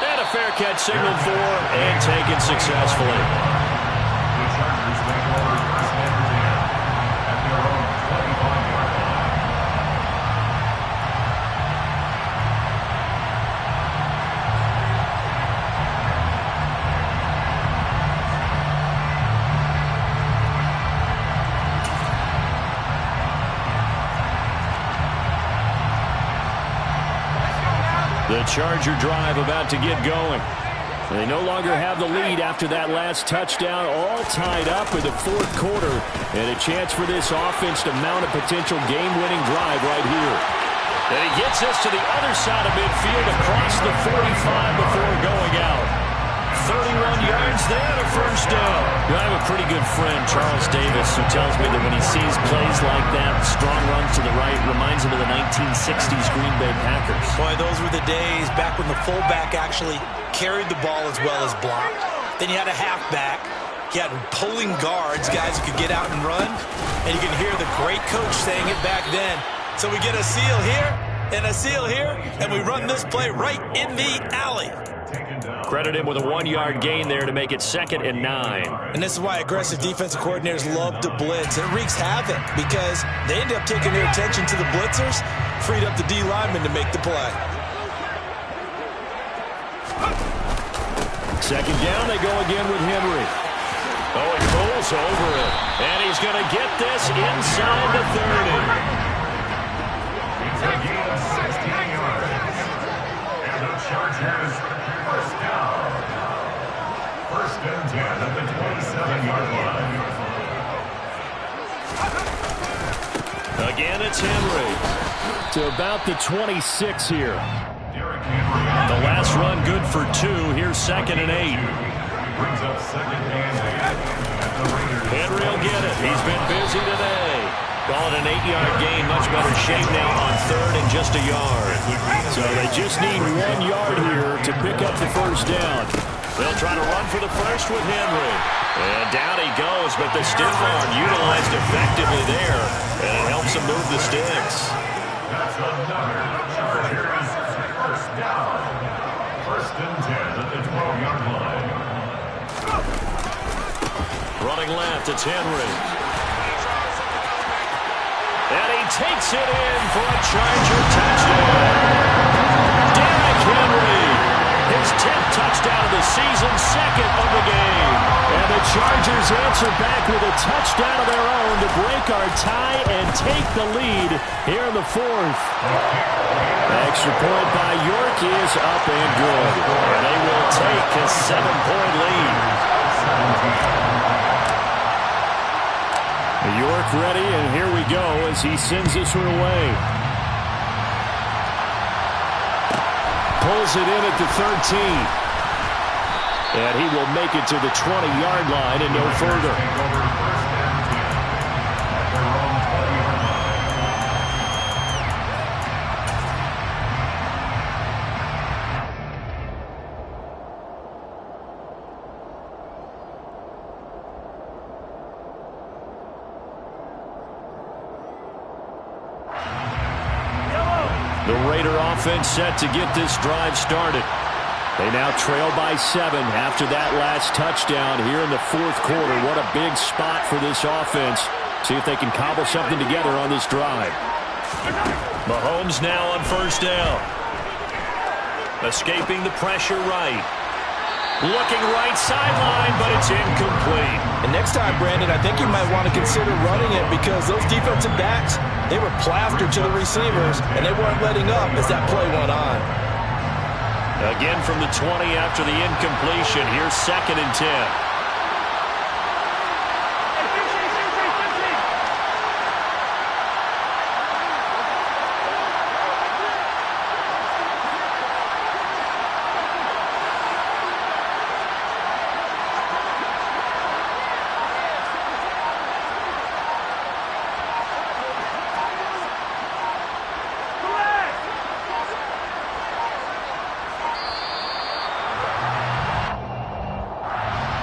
Speaker 4: And a fair catch signaled for and taken successfully.
Speaker 1: The Chargers take over first and 10 at their own 25-yard line.
Speaker 4: The Charger drive about to get going. They no longer have the lead after that last touchdown, all tied up in the 4th quarter, and a chance for this offense to mount a potential game-winning drive right here. And he gets us to the other side of midfield across the 45 before going out. 31 yards there to 1st down. I have a pretty good friend, Charles Davis, who tells me that when he sees plays like that, strong runs to the right, reminds him of the 1960s Green Bay Packers.
Speaker 6: Boy, those were the days back when the fullback actually carried the ball as well as blocked. Then you had a halfback. You had pulling guards, guys who could get out and run. And you can hear the great coach saying it back then. So we get a seal here and a seal here, and we run this play right in the alley.
Speaker 4: Credit him with a 1-yard gain there to make it 2nd and 9.
Speaker 6: And this is why aggressive defensive coordinators love to blitz. It wreaks havoc because they end up taking their attention to the blitzers, freed up the D lineman to make the play.
Speaker 4: 2nd down, they go again with Henry. Oh, he rolls over it. And he's going to get this inside the 30.
Speaker 1: It's a gain of 16 yards. And the Chargers first down. 1st and 10 at the 27-yard line.
Speaker 4: Again, it's Henry. To about the 26 here. The last run good for 2. Here's 2nd and 8.
Speaker 1: Brings up 2nd and 8.
Speaker 4: Henry will get it. He's been busy today. Call it an 8-yard gain. Much better shape now on 3rd and just a yard. So they just need 1 yard here to pick up the 1st down. They'll try to run for the first with Henry. And down he goes, but the stiff arm utilized effectively there. And it helps him move the sticks.
Speaker 1: That's another Chargers first down. 1st and 10 at the 12-yard line.
Speaker 4: Running left, it's Henry. And he takes it in for a Charger touchdown. Derrick Henry, his 10th touchdown of the season, 2nd of the game. And the Chargers answer back with a touchdown of their own to break our tie and take the lead here in the 4th. Extra point by York is up and good. And they will take a 7-point lead. York ready, and here we go as he sends this one away. Pulls it in at the 13. And he will make it to the 20-yard line and no further. The Raider offense set to get this drive started. They now trail by 7 after that last touchdown here in the 4th quarter. What a big spot for this offense. See if they can cobble something together on this drive. Mahomes now on 1st down. Escaping the pressure right. Looking right sideline, but it's incomplete.
Speaker 6: And next time, Brandon, I think you might want to consider running it because those defensive backs, they were plastered to the receivers, and they weren't letting up as that play went on.
Speaker 4: Again from the 20 after the incompletion. Here's 2nd and 10.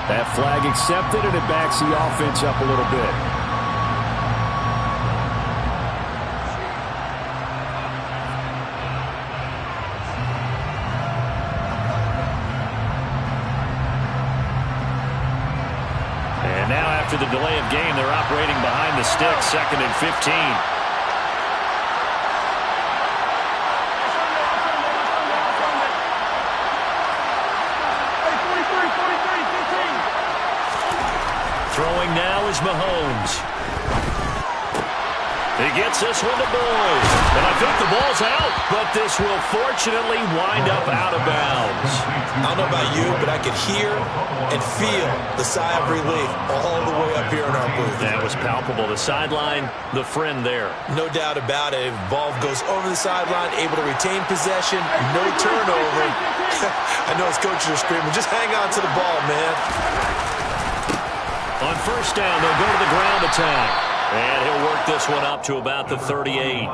Speaker 4: That flag accepted, and it backs the offense up a little bit. And now after the delay of game, they're operating behind the stick, 2nd and 15. Throwing now is Mahomes. He gets this one to Boyd. And I think the ball's out, but this will fortunately wind up out of bounds.
Speaker 6: I don't know about you, but I could hear and feel the sigh of relief all the way up here in our booth.
Speaker 4: That was palpable. The sideline, the friend there.
Speaker 6: No doubt about it. Ball goes over the sideline, able to retain possession, no turnover. I know his coaches are screaming, just hang on to the ball, man.
Speaker 4: On 1st down, they'll go to the ground attack. And he'll work this one up to about the 38.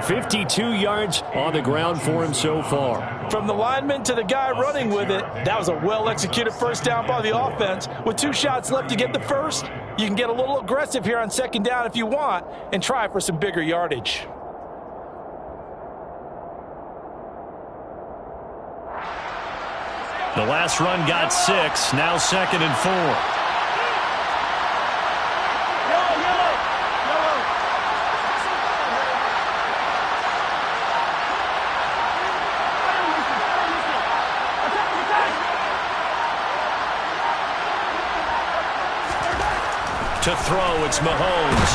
Speaker 4: 52 yards on the ground for him so far.
Speaker 6: From the lineman to the guy running with it, that was a well-executed 1st down by the offense. With 2 shots left to get the 1st, you can get a little aggressive here on 2nd down if you want and try for some bigger yardage.
Speaker 4: The last run got 6, now 2nd and 4. To throw, it's Mahomes.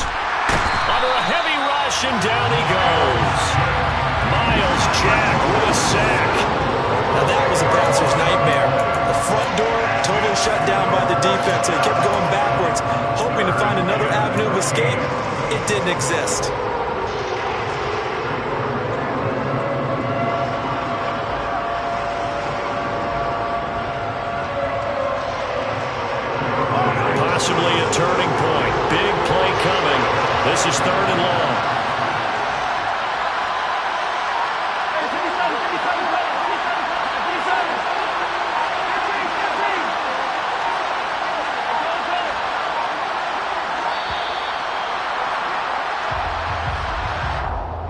Speaker 4: Under a heavy rush, and down he goes. Myles Jack with a sack.
Speaker 6: Now that was a passer's nightmare. The front door totally shut down by the defense. They kept going backwards, hoping to find another avenue of escape. It didn't exist.
Speaker 4: Possibly a turning point. Big play coming. This is 3rd and long.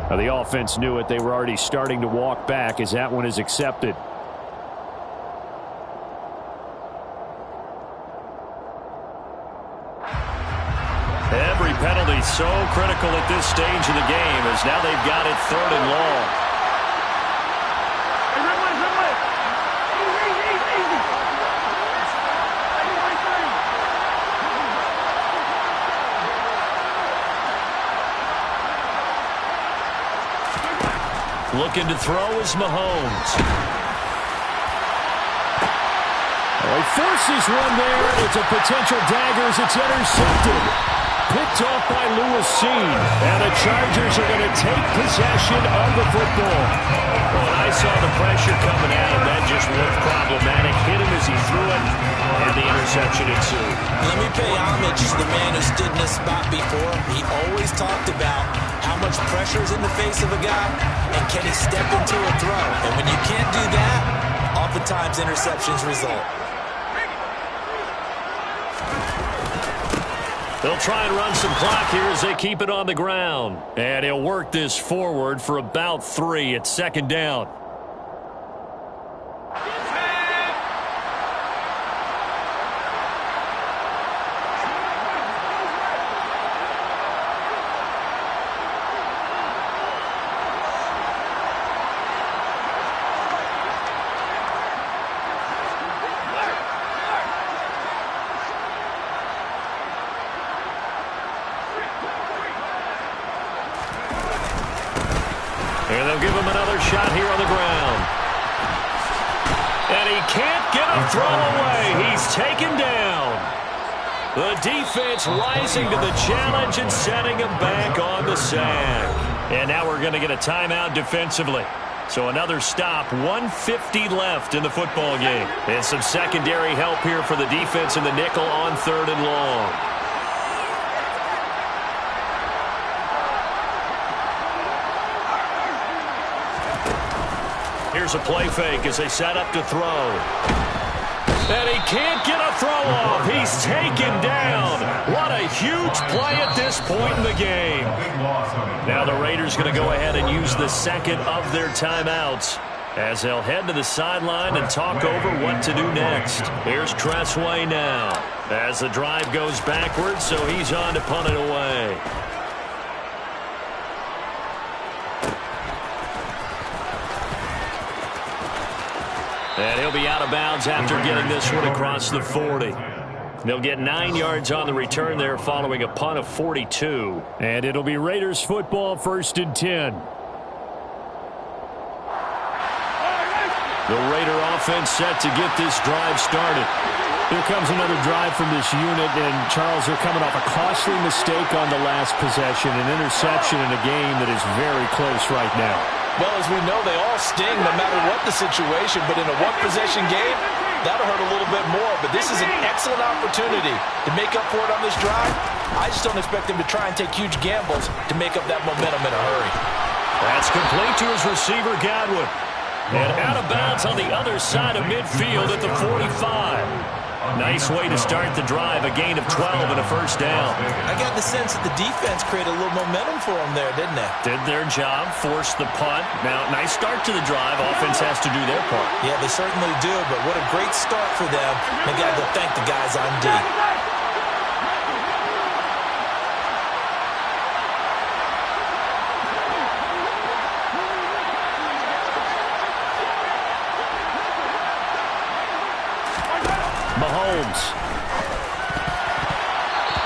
Speaker 4: Now the offense knew it. They were already starting to walk back as that one is accepted. so critical at this stage of the game, as now they've got it 3rd and long. Looking to throw is Mahomes. Oh, he forces one there. It's a potential dagger as it's intercepted. Picked off by Lewis Cine. And the Chargers are going to take possession of the football. Well, and I saw the pressure coming at him. That just looked problematic. Hit him as he threw it, and the interception ensued.
Speaker 6: Let me pay homage to the man who stood in this spot before. He always talked about how much pressure is in the face of a guy, and can he step into a throw. And when you can't do that, oftentimes interceptions result.
Speaker 4: They'll try and run some clock here as they keep it on the ground. And he'll work this forward for about 3 at 2nd down. And they'll give him another shot here on the ground. And he can't get a throw away. He's taken down. The defense rising to the challenge and setting him back on the sack. And now we're going to get a timeout defensively. So another stop, 1:50 left in the football game. And some secondary help here for the defense in the nickel on 3rd and long. Here's a play fake as they set up to throw. And he can't get a throw off. He's taken down. What a huge play at this point in the game. Now the Raiders going to go ahead and use the second of their timeouts as they'll head to the sideline and talk over what to do next. Here's Tressway now as the drive goes backwards, so he's on to punt it away. And he'll be out of bounds after getting this one across the 40. They'll get 9 yards on the return there following a punt of 42. And it'll be Raiders football, 1st and 10. The Raider offense set to get this drive started.
Speaker 5: Here comes another drive from this unit, and Charles, they're coming off a costly mistake on the last possession, an interception in a game that is very close right now.
Speaker 6: Well, as we know, they all sting no matter what the situation, but in a one-possession game, that'll hurt a little bit more. But this is an excellent opportunity to make up for it on this drive. I just don't expect them to try and take huge gambles to make up that momentum in a hurry.
Speaker 4: That's complete to his receiver, Godwin. And out of bounds on the other side of midfield at the 45. Nice way to start the drive, a gain of 12 and a 1st down.
Speaker 6: I got the sense that the defense created a little momentum for them there, didn't they?
Speaker 4: Did their job, forced the punt. Now, nice start to the drive. Offense has to do their part.
Speaker 6: Yeah, they certainly do, but what a great start for them. They got to go thank the guys on D.
Speaker 4: Mahomes.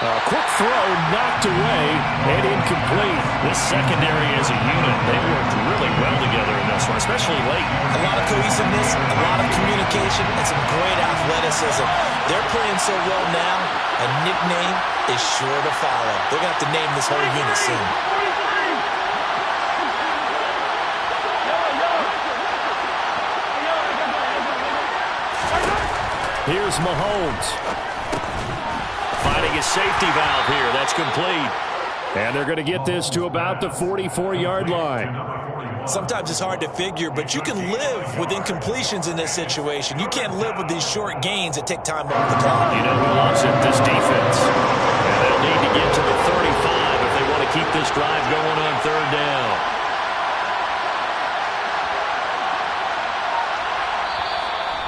Speaker 4: A quick throw knocked away and incomplete. This secondary as a unit, they worked really well together in this one, especially late.
Speaker 6: A lot of cohesiveness, a lot of communication, and some great athleticism. They're playing so well now, a nickname is sure to follow. They're going to have to name this whole unit soon.
Speaker 4: Here's Mahomes. Finding a safety valve here. That's complete.
Speaker 5: And they're going to get this to about the 44-yard line.
Speaker 6: Sometimes it's hard to figure, but you can live with incompletions in this situation. You can't live with these short gains that take time off the clock.
Speaker 4: You know who loves it? This defense. And they'll need to get to the 35 if they want to keep this drive going on 3rd down.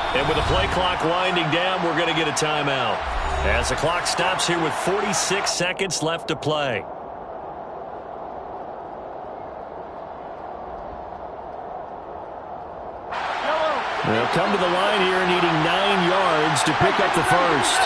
Speaker 4: And with the play clock winding down, we're going to get a timeout. As the clock stops here with 46 seconds left to play.
Speaker 5: They'll come to the line here needing 9 yards to pick up the first.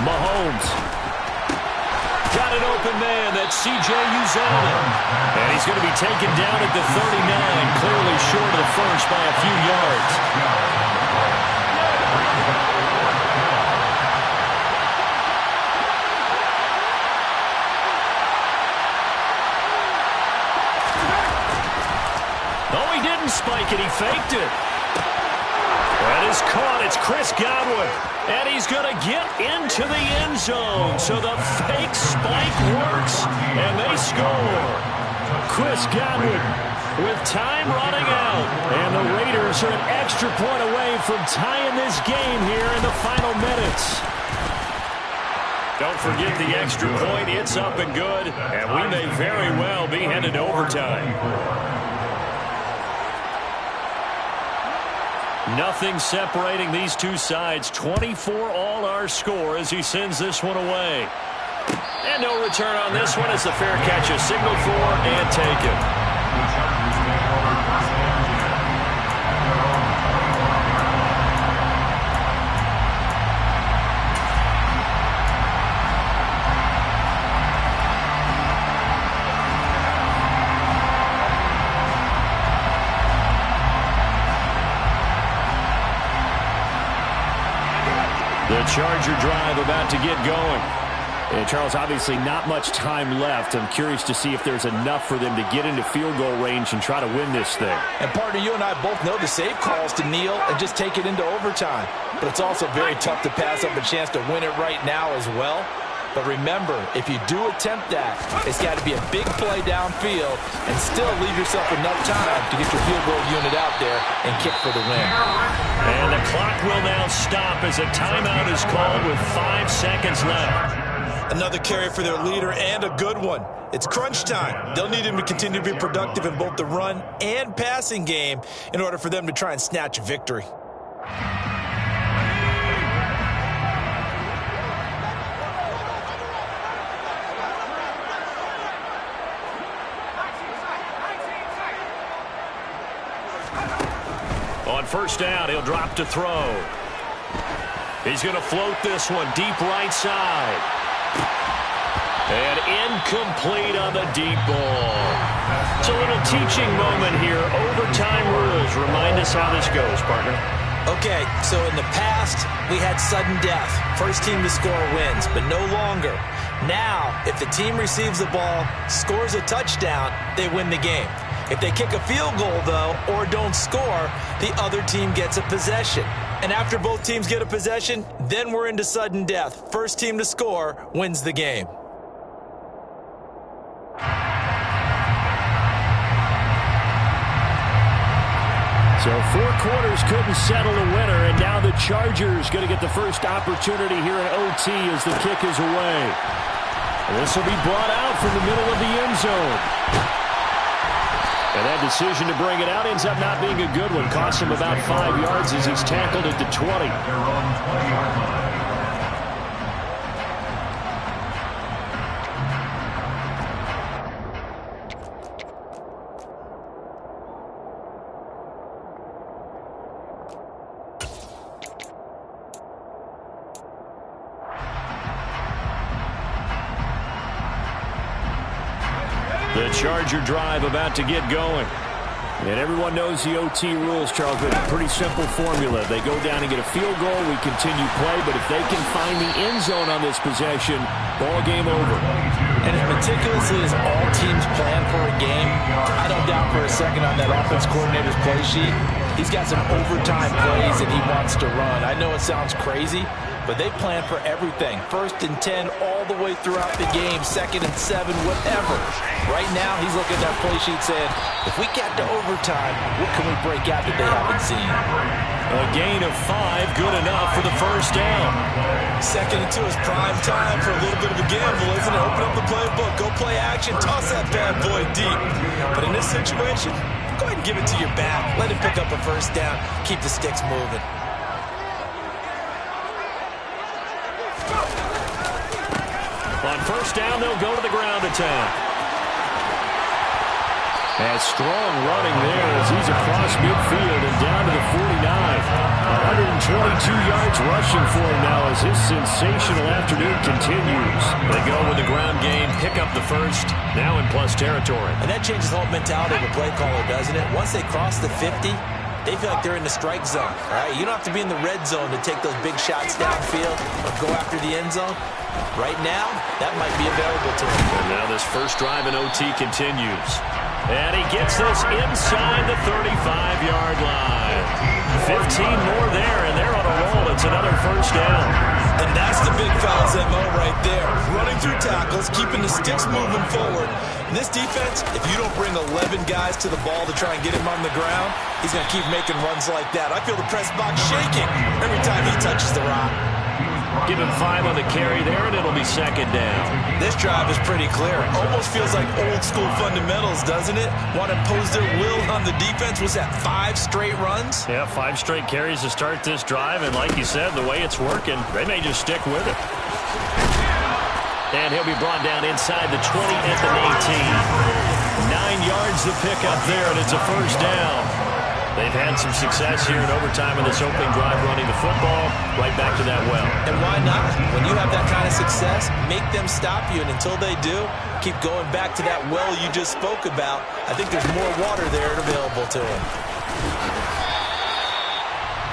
Speaker 5: Mahomes. Got an open man. That's C.J. Uzomah. And he's going to be taken down at the 39, clearly short of the first by a few yards. Oh, he didn't spike it. He faked it. That is caught. It's Chris Godwin. And he's going to get into the end zone. So the fake spike works, and they score. Chris Godwin with time running out. And the Raiders are an extra point away from tying this game here in the final minutes. Don't forget the extra point. It's up and good. And we may very well be headed to overtime. Nothing separating these two sides. 24 all our score as he sends this one away. And no return on this one as the fair catch is signaled for and taken. The Charger drive about to get going. And Charles, obviously not much time left. I'm curious to see if there's enough for them to get into field goal range and try to win this thing.
Speaker 6: And partner, you and I both know the safe calls to kneel and just take it into overtime. But it's also very tough to pass up a chance to win it right now as well. But remember, if you do attempt that, it's got to be a big play downfield and still leave yourself enough time to get your field goal unit out there and kick for the win.
Speaker 5: And the clock will now stop as a timeout is called with 5 seconds left.
Speaker 6: Another carry for their leader and a good one. It's crunch time. They'll need him to continue to be productive in both the run and passing game in order for them to try and snatch a victory.
Speaker 5: On first down, he'll drop to throw. He's going to float this one deep right side. And incomplete on the deep ball. It's a little teaching moment here. Overtime rules. Remind us how this goes, partner.
Speaker 6: Okay, so in the past, we had sudden death. First team to score wins, but no longer. Now, if the team receives the ball, scores a touchdown, they win the game. If they kick a field goal, though, or don't score, the other team gets a possession. And after both teams get a possession, then we're into sudden death. First team to score wins the game.
Speaker 5: So 4 quarters couldn't settle a winner, and now the Chargers going to get the first opportunity here in OT as the kick is away. And this will be brought out from the middle of the end zone. And that decision to bring it out ends up not being a good one. Costs him about 5 yards as he's tackled at the 20. The Charger drive about to get going. And everyone knows the OT rules, Charles, but a pretty simple formula. They go down and get a field goal, we continue play, but if they can find the end zone on this possession, ball game over.
Speaker 6: And as meticulously as all teams plan for a game, I don't doubt for a second on that offense coordinator's play sheet, he's got some overtime plays that he wants to run. I know it sounds crazy, but they plan for everything. 1st and 10 all the way throughout the game, 2nd and 7, whatever. Right now, he's looking at that play sheet saying, if we get to overtime, what can we break out that they haven't seen?
Speaker 5: A gain of 5, good enough for the first down.
Speaker 6: 2nd and 2 is prime time for a little bit of a gamble, isn't it? Open up the playbook, go play action, toss that bad boy deep. But in this situation, go ahead and give it to your back. Let him pick up a first down, keep the sticks moving.
Speaker 5: first down, they'll go to the ground attack. And strong running there as he's across midfield and down to the 49. 122 yards rushing for him now as his sensational afternoon continues. They go with the ground game, pick up the first, now in plus territory.
Speaker 6: And that changes the whole mentality of a play caller, doesn't it? Once they cross the 50, they feel like they're in the strike zone. All right? You don't have to be in the red zone to take those big shots downfield or go after the end zone. Right now, that might be available to him.
Speaker 5: And now this first drive in OT continues. And he gets this inside the 35-yard line. 15 more there, and they're on a roll. It's another first down.
Speaker 6: And that's the big fouls MO right there. Running through tackles, keeping the sticks moving forward. In this defense, if you don't bring 11 guys to the ball to try and get him on the ground, he's going to keep making runs like that. I feel the press box shaking every time he touches the rock.
Speaker 5: Give him 5 on the carry there, and it'll be second down.
Speaker 6: This drive is pretty clear. Almost feels like old-school fundamentals, doesn't it? Want to impose their will on the defense. Was that 5 straight runs?
Speaker 5: Yeah, 5 straight carries to start this drive, and like you said, the way it's working, they may just stick with it. And he'll be brought down inside the 20 at the 18. 9 yards to pick up there, and it's a first down. They've had some success here in overtime in this opening drive running the football. Right back to that well.
Speaker 6: And why not? When you have that kind of success, make them stop you. And until they do, keep going back to that well you just spoke about. I think there's more water there available to them.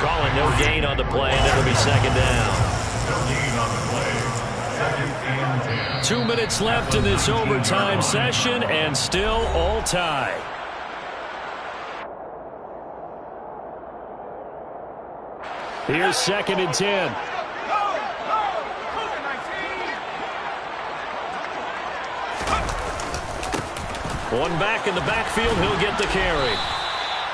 Speaker 5: Calling no gain on the play, and it'll be second down.
Speaker 1: No gain on the play. Second and 10.
Speaker 5: 2 minutes left in this overtime session, and still all tied. Here's second and 10. One back in the backfield, he'll get the carry.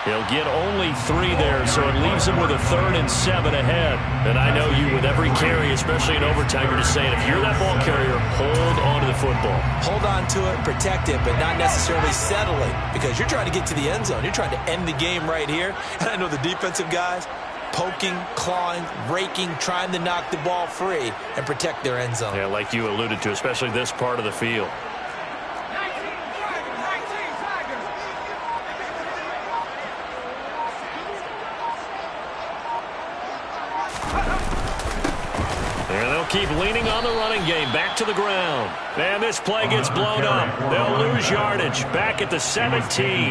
Speaker 5: He'll get only 3 there, so it leaves him with a 3rd and 7 ahead. And I know you, with every carry, especially in overtime, you're just saying, if you're that ball carrier, hold on to the football.
Speaker 6: Hold on to it, protect it, but not necessarily settle it, because you're trying to get to the end zone. You're trying to end the game right here. And I know the defensive guys, poking, clawing, raking, trying to knock the ball free and protect their end zone.
Speaker 5: Yeah, like you alluded to, especially this part of the field. And they'll keep leaning on the running game. Back to the ground. And this play gets blown up. They'll lose yardage. Back at the 17.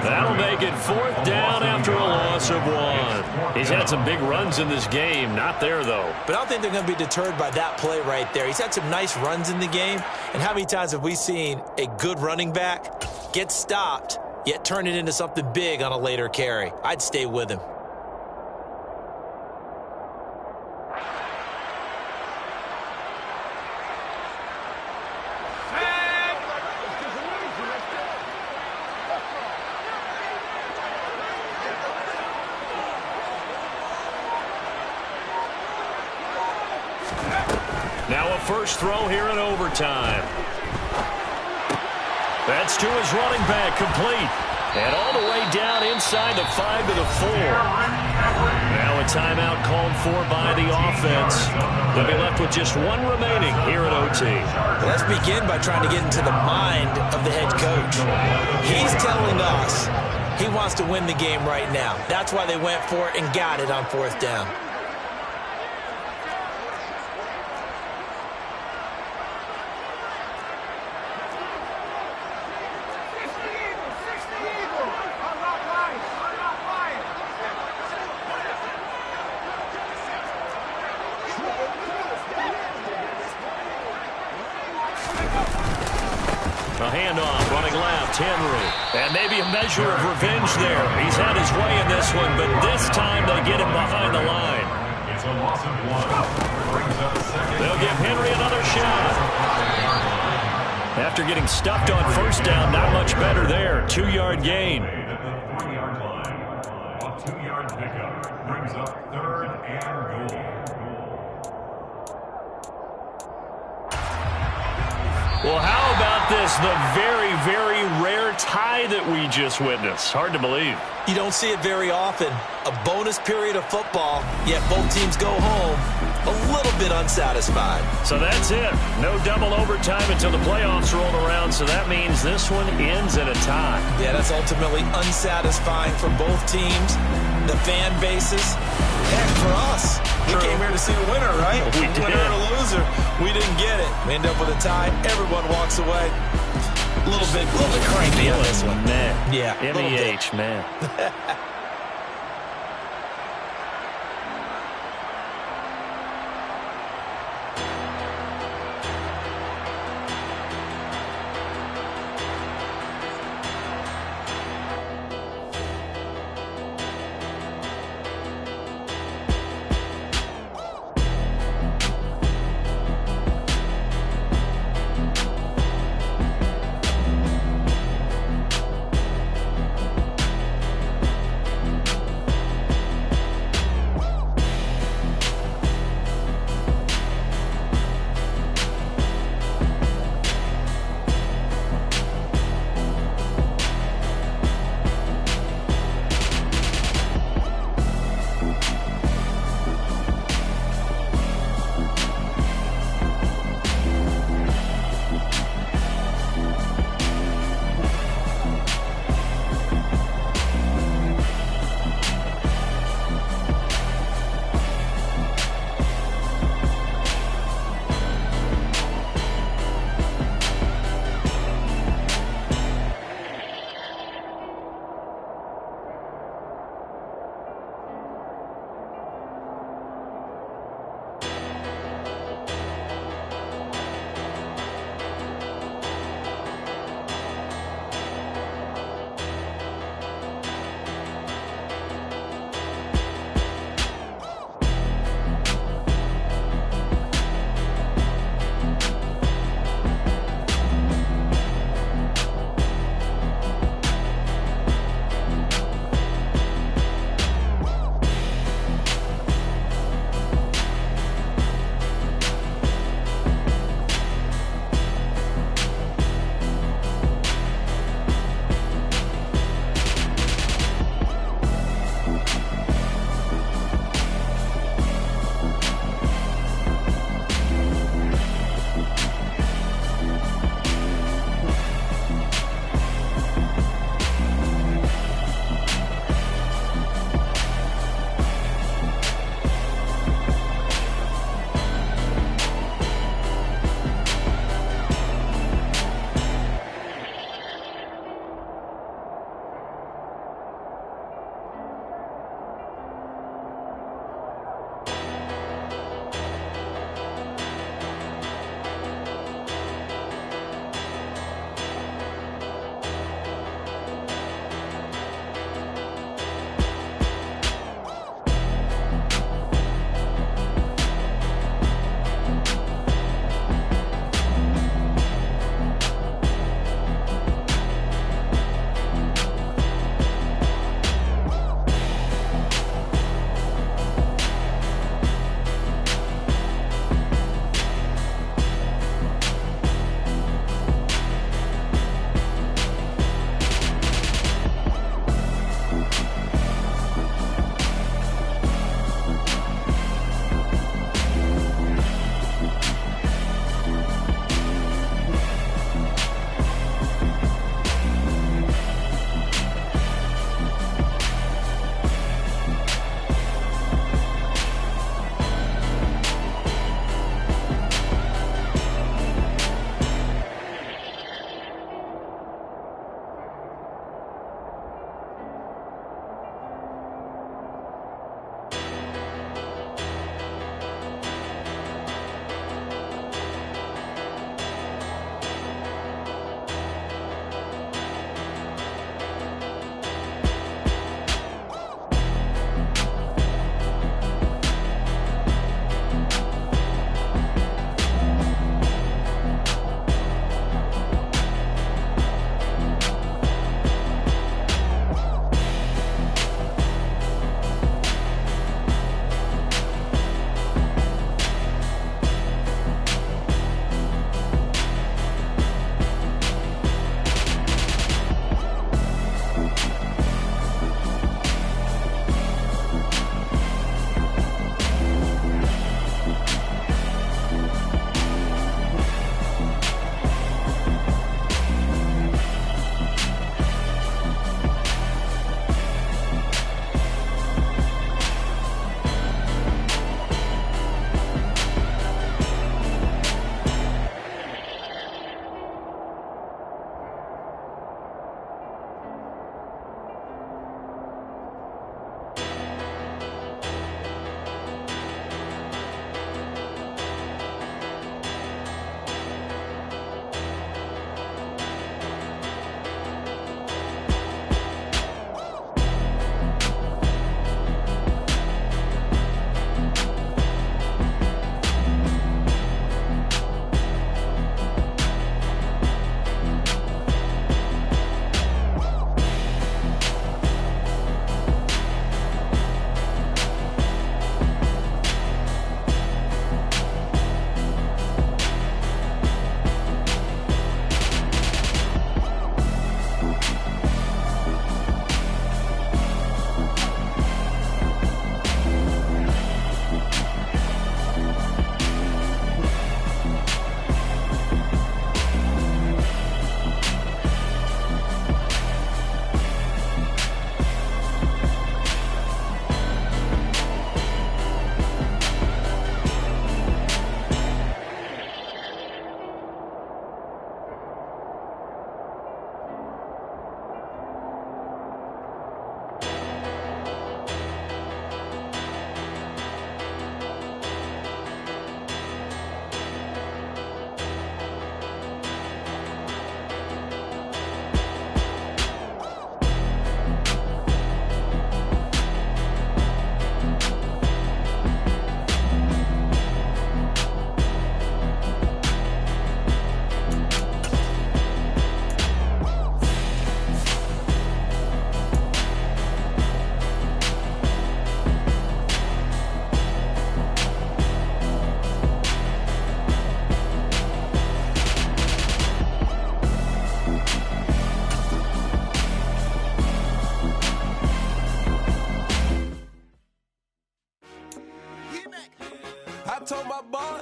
Speaker 5: That'll make it 4th down after a loss of 1. He's had some big runs in this game. Not there, though.
Speaker 6: But I don't think they're going to be deterred by that play right there. He's had some nice runs in the game. And how many times have we seen a good running back get stopped, yet turn it into something big on a later carry? I'd stay with him.
Speaker 5: Now a first throw here in overtime. That's to his running back, complete. And all the way down inside the 5 to the 4. Now a timeout called for by the offense. They'll be left with just 1 remaining here at OT.
Speaker 6: Let's begin by trying to get into the mind of the head coach. He's telling us he wants to win the game right now. That's why they went for it and got it on 4th down.
Speaker 5: A handoff, running left, Henry. And maybe a measure of revenge there. He's had his way in this one, but this time they get him behind the line.
Speaker 1: It's a loss of 1. Brings up second.
Speaker 5: They'll give Henry another shot. After getting stuffed on first down, not much better there. 2-yard gain.
Speaker 1: At the 3-yard line. A 2-yard pickup. Brings up 3rd and goal.
Speaker 5: Well, how about this? The very, very rare tie tie that we just witnessed. Hard to believe.
Speaker 6: You don't see it very often. A bonus period of football, yet both teams go home a little bit unsatisfied.
Speaker 5: So that's it. No double overtime until the playoffs roll around, so that means this one ends at a tie.
Speaker 6: Yeah, that's ultimately unsatisfying for both teams, the fan bases, and for us. We came here to see a winner, right?
Speaker 5: We did.
Speaker 6: Winner or a loser. We didn't get it. We end up with a tie. Everyone walks away. A little bit cranky on this one.
Speaker 5: Man.
Speaker 6: Yeah,
Speaker 5: MEH, man.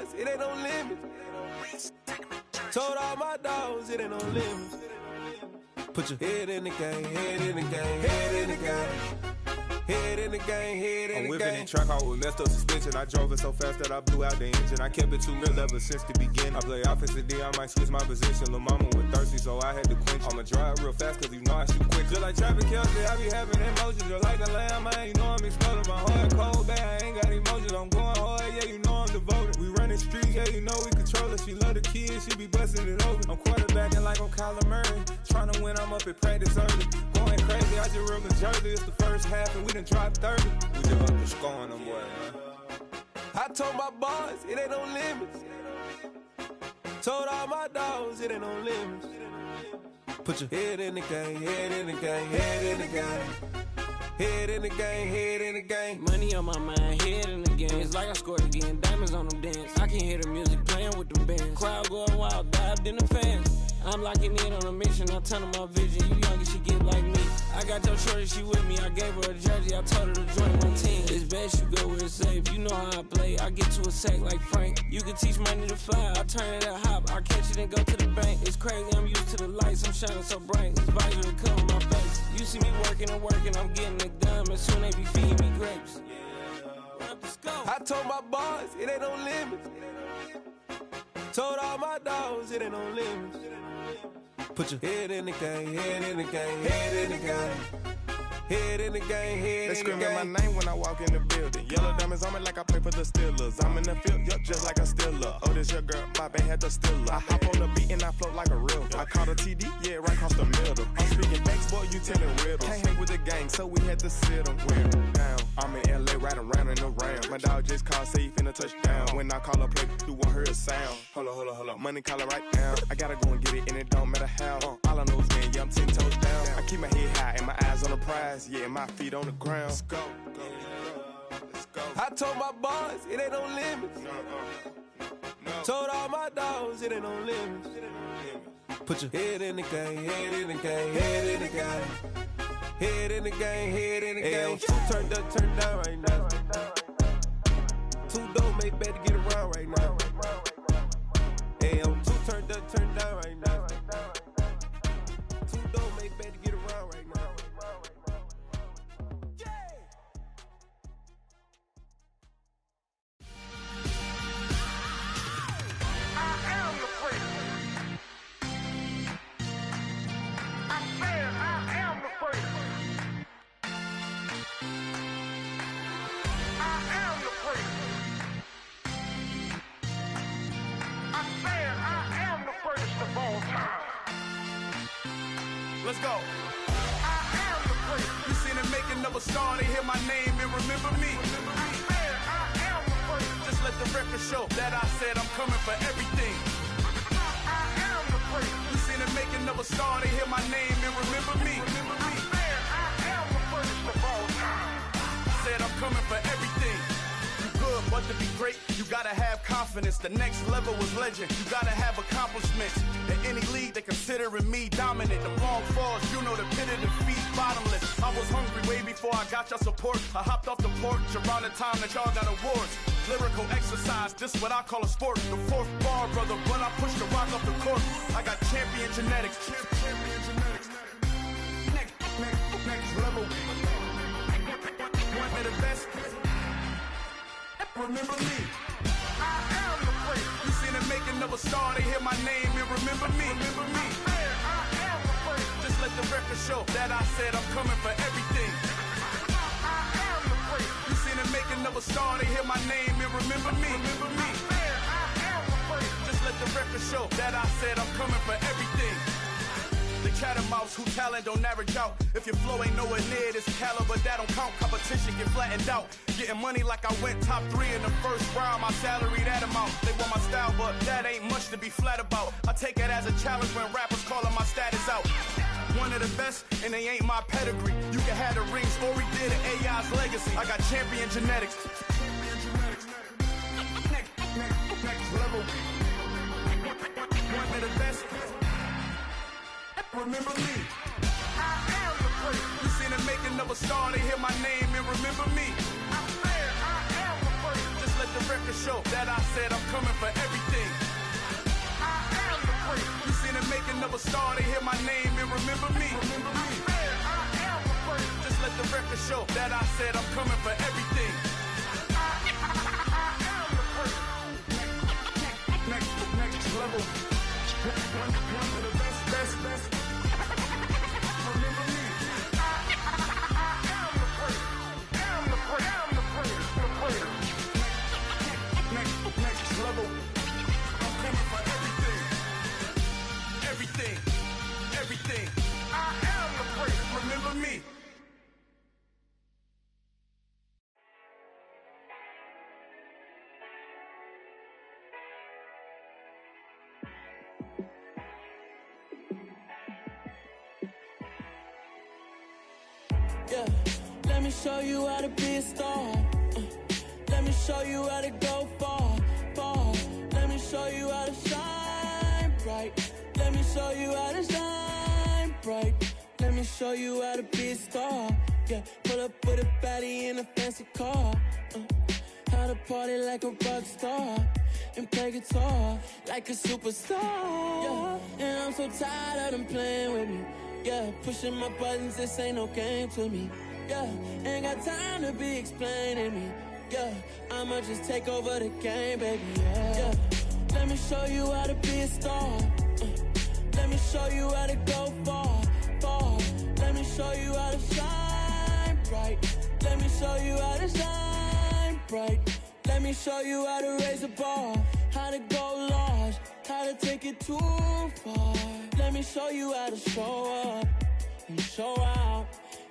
Speaker 7: boys, it ain't no limits. Told all my dogs, it ain't no limits. Put your head in the game, head in the game, head in the game. Head in the game, head in the game.
Speaker 8: I'm whipping the track out with messed up suspension. I drove it so fast that I blew out the engine. I kept it too real ever since the beginning. I play offensive D, I might switch my position. Lil' mama was thirsty, so I had to quench. I'ma drive real fast, cause you know I shoot quick. Just like Travis Kelce, I be having emotions. Just like a lamb, man, you know I'm exploding. My heart cold, bad, I ain't got emotions. I'm going hard, yeah, you know I'm devoted. We running streets, yeah, you know we control it. She love the kids, she be busting it over. I'm quarterbacking like I'm Kyler Murray. Trying to win, I'm up at practice early. Going crazy, I just real the jersey. It's the first half, and we done dropped 30. We just up to scoring them, boy, man.
Speaker 7: I told my boys, it ain't no limits. Told all my dogs, it ain't no limits. Put your head in the game, head in the game, head in the game. Head in the game, head in the game.
Speaker 2: Money on my mind, head in the game. It's like I scored again, diamonds on them dance. I can hear the music playing with the bands. Crowd going wild, dived in the fans. I'm locking in on a mission, I'm turning my vision. You young and she get like me. I got your shorty, she with me. I gave her a jersey, I told her to join my team. It's best you go where it's safe. You know how I play, I get to a sack like Frank. You can teach money to fly, I turn it at hop. I catch it and go to the bank. It's crazy, I'm used to the lights, I'm shining so bright. This visor will cover my face. You see me working and working, I'm getting it done. And soon they be feeding me grapes.
Speaker 7: I told my boys, it ain't no limits. Told all my dogs, it ain't no limits. Put your head in the game, head in the game, head in the game. Head in the game, head in the game.
Speaker 8: They screaming my name when I walk in the building. Yellow diamonds on me like I play for the Steelers. I'm in the field, yup, just like a Steeler. Oh, this your girl, my band had the Steeler. I hop on the beat and I float like a real. I caught a TD, yeah, right across the middle. I'm speaking facts, boy, you telling riddles. Can't hang with the gang, so we had to sit them down. I'm in LA, riding around in the Rams. My dog just called, say he finna touchdown. When I call a play, you won't hear a sound. Hold up, money calling right now. I gotta go and get it, and it don't matter how. All I know is, man, yeah, I'm 10 toes down. I keep my head high and my eyes on the prize. Yeah, my feet on the ground. Let's go.
Speaker 7: I told my boys, it ain't no limits. Told all my dogs, it ain't no limits. Put your head in the game, head in the game, head in the game. Head in the game, head in the game. Two turned up, turned down right now. Two dope make better get around right now. Hey, I'm two turned up, turned down right now. Two dope make better get around right now.
Speaker 9: Let's go. I am the prince. You seen it making of a star, they hear my name and remember me. I am the prince. Just let the record show that I said I'm coming for everything. I am the prince. You seen it making of a star, they hear my name and remember me. I am the prince of all time. Said I'm coming for everything. But to be great, you gotta have confidence. The next level was legend. You gotta have accomplishments. In any league, they considering me dominant. The long falls, you know the pit of defeat, bottomless. I was hungry way before I got your support. I hopped off the porch around the time that y'all got awards. Lyrical exercise, this what I call a sport. The fourth bar, brother, when I push the rock up the court. I got champion genetics. Champion genetics. Next level. One of the best. Remember me. I am the prince. You seen it making of a star, they hear my name and remember me. Remember me. I am the prince. Just let the record show that I said I'm coming for everything. I am the prince. You seen it making of a star, they hear my name and remember me. Remember me. I am the prince. Just let the record show that I said I'm coming for everything. The cat and mouse who talent don't average out. If your flow ain't nowhere near this caliber, that don't count. Competition get flattened out. Getting money like I went top 3 in the first round. My salary that amount. They want my style, but that ain't much to be flat about. I take it as a challenge when rappers calling my status out. One of the best, and they ain't my pedigree. You can have the rings, or we did it, AI's legacy. I got champion genetics. Next level. One of the best. Remember me. I am the prince. You seen it making of a star, they hear my name and remember me. I am the prince. Just let let the record show that I said I'm coming for everything. I am the prince. You seen the making of a star, they hear my name and remember me. I am the prince. Just let the record show that I said I'm coming for everything. I am the prince. Next level. One of the best. Remember me. I am the prince. Am the prince. Next level. I'm coming for everything. I am the prince. Remember me.
Speaker 10: Yeah, let me show you how to be a star. Let me show you how to go far. Let me show you how to shine bright. Let me show you how to shine bright. Let me show you how to be a star. Yeah, pull up with a baddie in a fancy car. How to party like a rock star and play guitar like a superstar. Yeah, and I'm so tired of them playing with me. Yeah, pushing my buttons, this ain't no game to me. Yeah, ain't got time to be explaining me. Yeah, I'ma just take over the game, baby. Yeah, let me show you how to be a star. Let me show you how to go far. Let me show you how to shine bright. Let me show you how to shine bright. Let me show you how to raise a bar, how to go large, how to take it too far. Let me show you how to show up and show out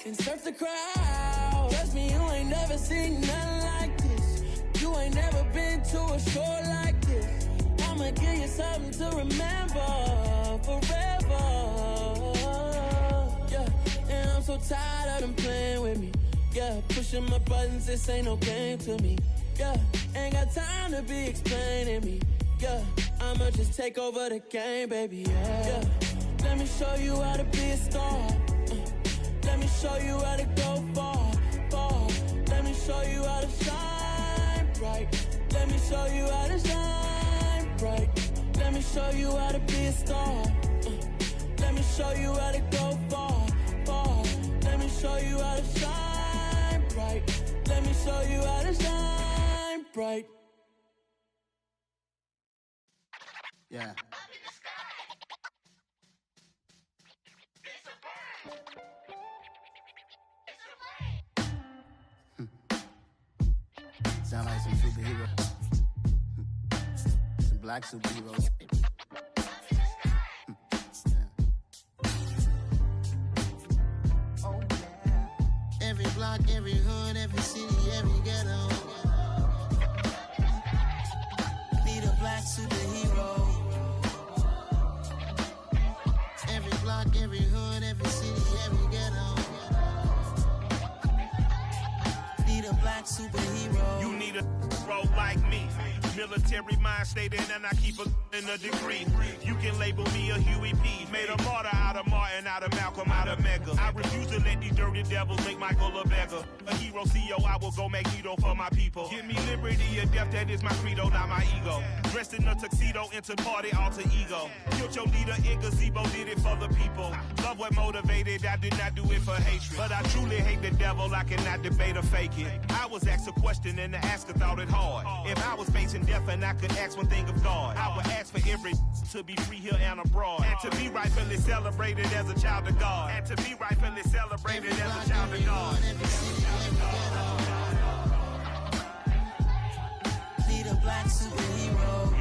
Speaker 10: and surf the crowd. Trust me, you ain't never seen nothing like this. You ain't never been to a show like this. I'ma give you something to remember forever. Yeah, and I'm so tired of them playing with me. Yeah, pushing my buttons, this ain't no game to me. Yeah, ain't got time to be explaining me. Yeah, I'ma just take over the game, baby. Yeah, let me show you how to be a star. Let me show you how to go far. Let me show you how to shine bright. Let me show you how to shine bright. Let me show you how to be a star. Let me show you how to go far. Let me show you how to shine bright. Let me show you how to shine bright.
Speaker 11: Yeah. Sound like some superheroes. Some black superheroes. Oh, yeah. Every block, every hood, every city, every ghetto. Need a black superhero. Every block, every hood, every city, every ghetto. Need a black superhero.
Speaker 12: You need a bro like me. Military mind stated, and I keep in a degree. You can label me a Huey P. Made a martyr out of Martin, out of Malcolm, out of Mega. I refuse to let these dirty devils make Michael a beggar. A hero CEO, I will go Magneto for my people. Give me liberty or death, that is my credo, not my ego. Dressed in a tuxedo, into party, alter ego. Killed your leader, in gazebo, did it for the people. Love what motivated, I did not do it for hatred. But I truly hate the devil, I cannot debate or fake it. I was asked a question and the asker thought it hard. If I was facing death and I could ask one thing of God, I would ask for every to be free here and abroad. And to be rightfully celebrated as a child of God. And to be rightfully celebrated as a child of God.
Speaker 11: Need a black superhero.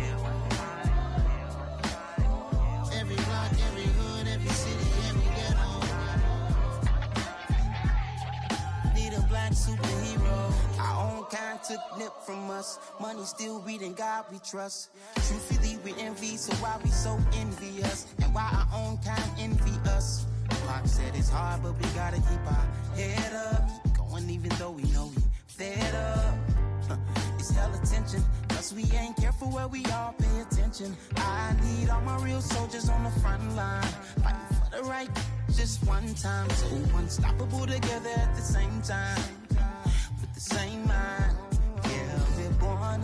Speaker 11: Every block, every hood, every city, every ghetto. Need a black superhero. Our own kind took nip from us. Money still reading God we trust. Truthfully we envy, so why we so envious? And why our own kind envy us? Pac said it's hard, but we gotta keep our head up. Going even though we know we fed up. It's hell attention, cause we ain't careful where we all pay attention. I need all my real soldiers on the front line, fighting for the right just one time. So unstoppable together at the same time, with the same mind. Yeah, we're born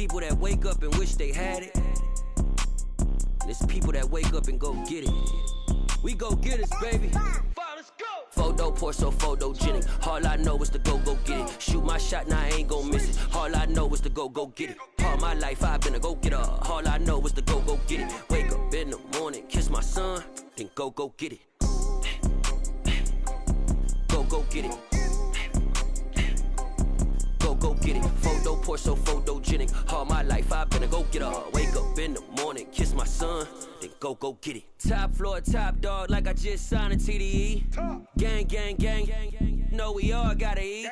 Speaker 13: people that wake up and wish they had it. And it's people that wake up and go get it. We go get it, baby. Photo pour so photogenic. All I know is to go get it. Shoot my shot, now I ain't gon' miss it. All I know is to go get it. All my life I've been a go-getter. All I know is to go get it. Wake up in the morning, kiss my son, then go get it. Go get it. Go get it. Photo pour so photogenic. All my life I've been a go-getter. Wake up in the morning, kiss my son, then go get it. Top floor, top dog, like I just signed a TDE. Gang, gang, gang. Know we all gotta eat.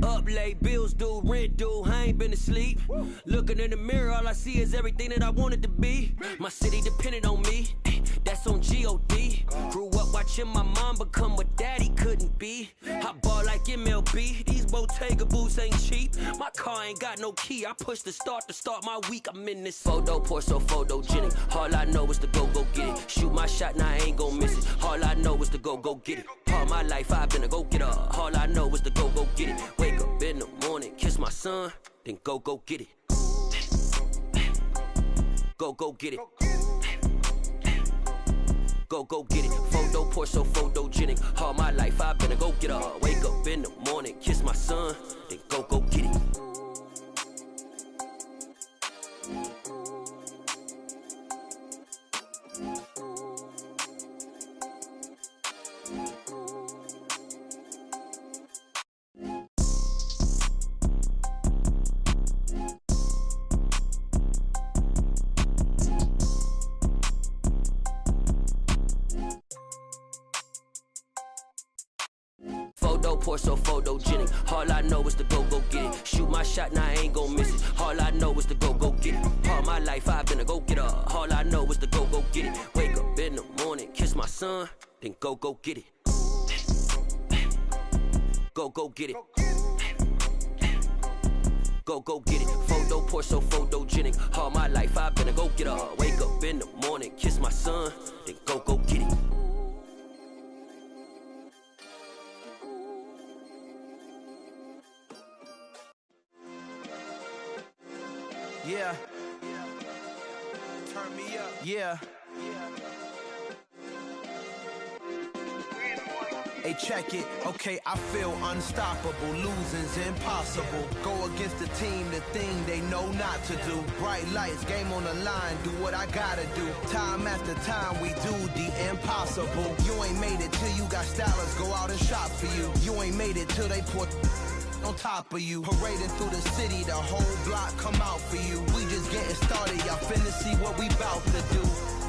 Speaker 13: Up late, bills due, rent due, I ain't been asleep. Looking in the mirror, all I see is everything that I wanted to be. My city depended on me, that's on G.O.D. Grew up watching my mom become what daddy couldn't be. I ball like MLB, these Bottega boots ain't cheap. My car ain't got no key, I push the start to start my week. I'm in this photo pour so photogenic. All I know is to go get it. Shoot my shot, now I ain't gon' miss it. All I know is to go get it. All my life I've been a go-getter. All I know is to go get it. Wake up in the morning, kiss my son, then go get it. Go get it. Go get it. Photo pour so photogenic. All my life I've been a go-getter. Wake up in the morning, kiss my son, then go get it. Photo pour so photogenic. All I know is to go get it. Shoot my shot, now I ain't gon' miss it. All I know is to go get it. All my life I've been a go-getter. All I know is to go get it. Wake up in the morning, kiss my son, then go get it. Go get it. Go get it. Photo pour so photogenic. All my life I've been a go-getter. Wake up in the morning, kiss my son, then go get it.
Speaker 3: Yeah. Turn me up. Yeah. Hey, check it. Okay, I feel unstoppable. Losing's impossible. Go against the team, the thing they know not to do. Bright lights, game on the line. Do what I gotta do. Time after time, we do the impossible. You ain't made it till you got stylers go out and shop for you. You ain't made it till they pour on top of you. Parading through the city, the whole block come out for you. We just getting started, y'all finna see what we bout to do.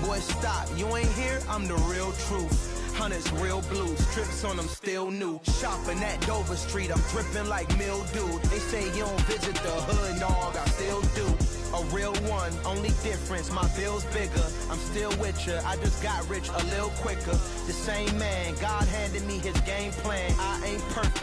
Speaker 3: Boy, stop, you ain't here, I'm the real truth. Hunters, real blue, strips on them still new. Shopping at Dover Street, I'm dripping like mildew. They say you don't visit the hood, dog, I still do. A real one, only difference, my bill's bigger. I'm still with ya, I just got rich a little quicker. The same man, God handed me his game plan. I ain't perfect.